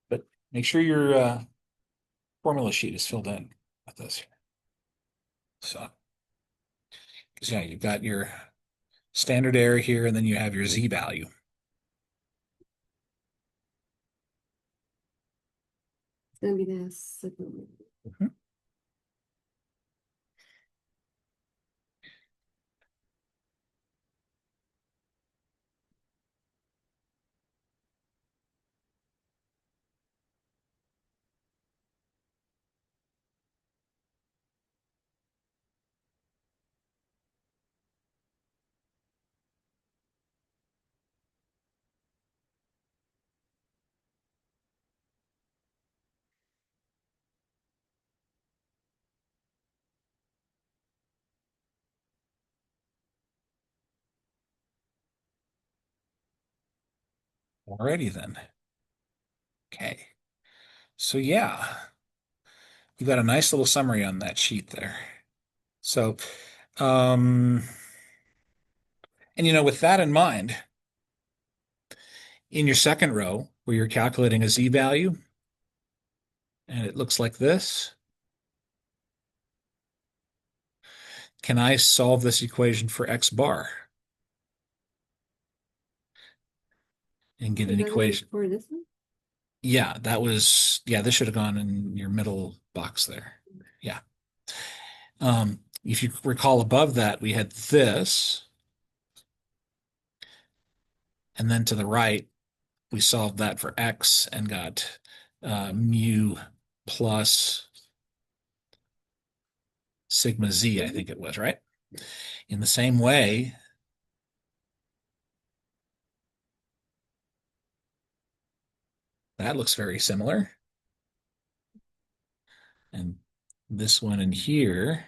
But make sure your formula sheet is filled in with this here. So, because yeah, you've got your standard error here, and then you have your z value. It's gonna be the second one. Alrighty then. Okay. So yeah, you got a nice little summary on that sheet there. So, um, and with that in mind, in your second row, where you're calculating a z-value, and it looks like this, can I solve this equation for x bar and get an equation? For this one? Yeah, this should have gone in your middle box there. Yeah. If you recall above that, we had this, and then to the right, we solved that for x and got mu plus sigma z, I think it was, right? In the same way, that looks very similar. And this one in here,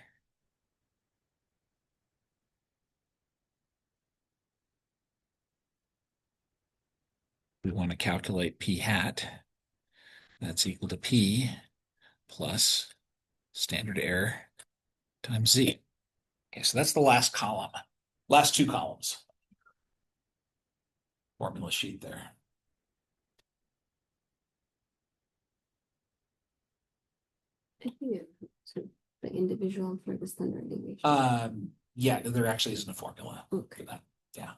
we want to calculate p hat. That's equal to p plus standard error times z. Okay, so that's the last column. Last two columns. Formula sheet there. I think so the individual for the standard deviation. Yeah, there actually isn't a formula Okay. for that. Yeah.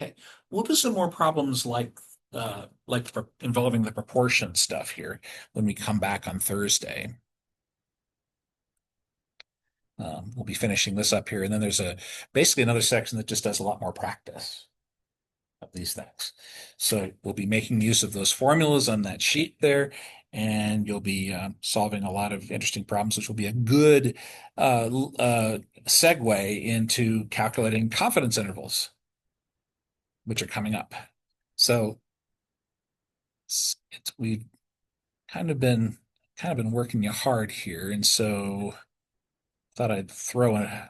Okay, we'll do some more problems involving the proportion stuff here when we come back on Thursday. We'll be finishing this up here, and then there's basically another section that just does a lot more practice of these things. So we'll be making use of those formulas on that sheet there, and you'll be solving a lot of interesting problems, which will be a good segue into calculating confidence intervals, which are coming up. So we've kind of been working you hard here, and so thought I'd throw a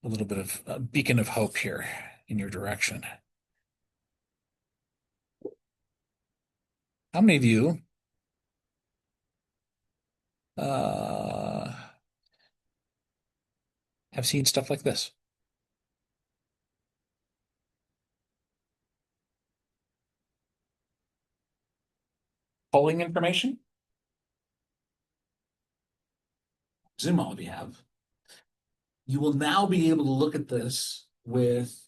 little bit of a beacon of hope here in your direction. How many of you uh, have seen stuff like this? Polling information? Zoom all of you have. You will now be able to look at this with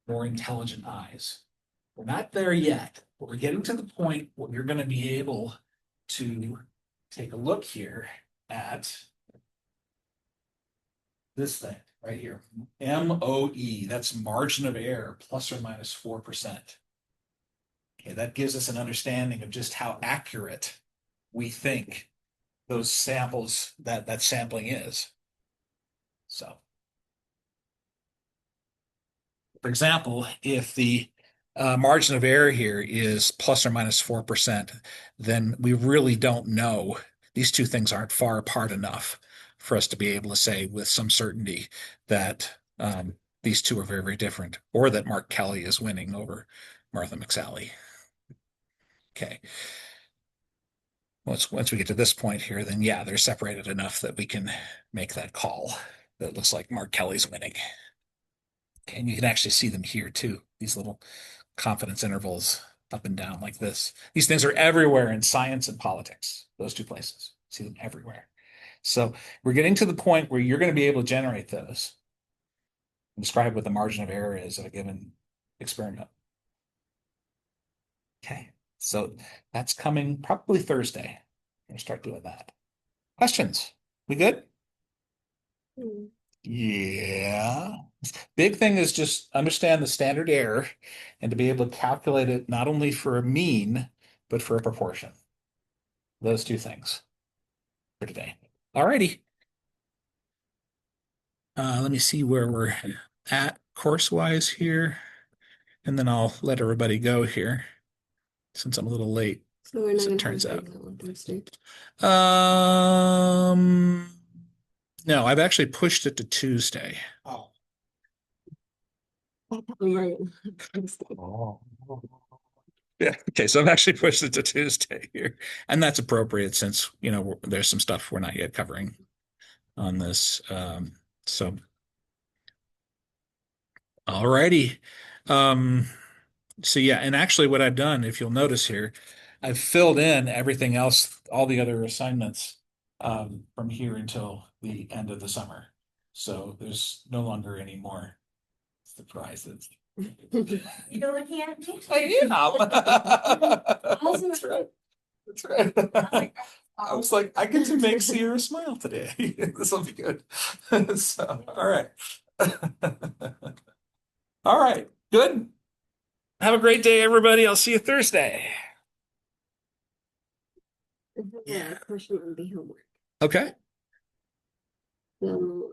more intelligent eyes. We're not there yet, but we're getting to the point where you're going to be able to take a look here at this thing right here. MOE, that's margin of error, plus or minus 4%. Okay, that gives us an understanding of just how accurate we think those samples, that sampling is. So, for example, if the margin of error here is plus or minus 4%, then we really don't know. These two things aren't far apart enough for us to be able to say with some certainty that these two are very, very different, or that Mark Kelly is winning over Martha McSally. Okay. Once we get to this point here, then yeah, they're separated enough that we can make that call. That looks like Mark Kelly's winning. Okay, and you can actually see them here too. These little confidence intervals up and down like this. These things are everywhere in science and politics. Those two places. See them everywhere. So we're getting to the point where you're going to be able to generate those and describe what the margin of error is of a given experiment. Okay, so that's coming probably Thursday. I'm going to start doing that. Questions? We good? Hmm. Yeah. Big thing is just understand the standard error and to be able to calculate it not only for a mean, but for a proportion. Those two things for today. All righty. Let me see where we're at course-wise here, and then I'll let everybody go here since I'm a little late, So we're not as it gonna turns have out. bingo on Thursday. Um, no, I've actually pushed it to Tuesday. Oh. Yeah. Okay. So I've actually pushed it to Tuesday here, and that's appropriate since, there's some stuff we're not yet covering on this. So, alrighty. So yeah, and actually what I've done, if you'll notice here, I've filled in everything else, all the other assignments, from here until the end of the summer. So there's no longer any more surprises. You're looking at me? I am. That's right. That's right. I was like, I get to make Sierra smile today. This will be good. So, all right. All right. Good. Have a great day, everybody. I'll see you Thursday. Yeah, question on the homework. Okay. So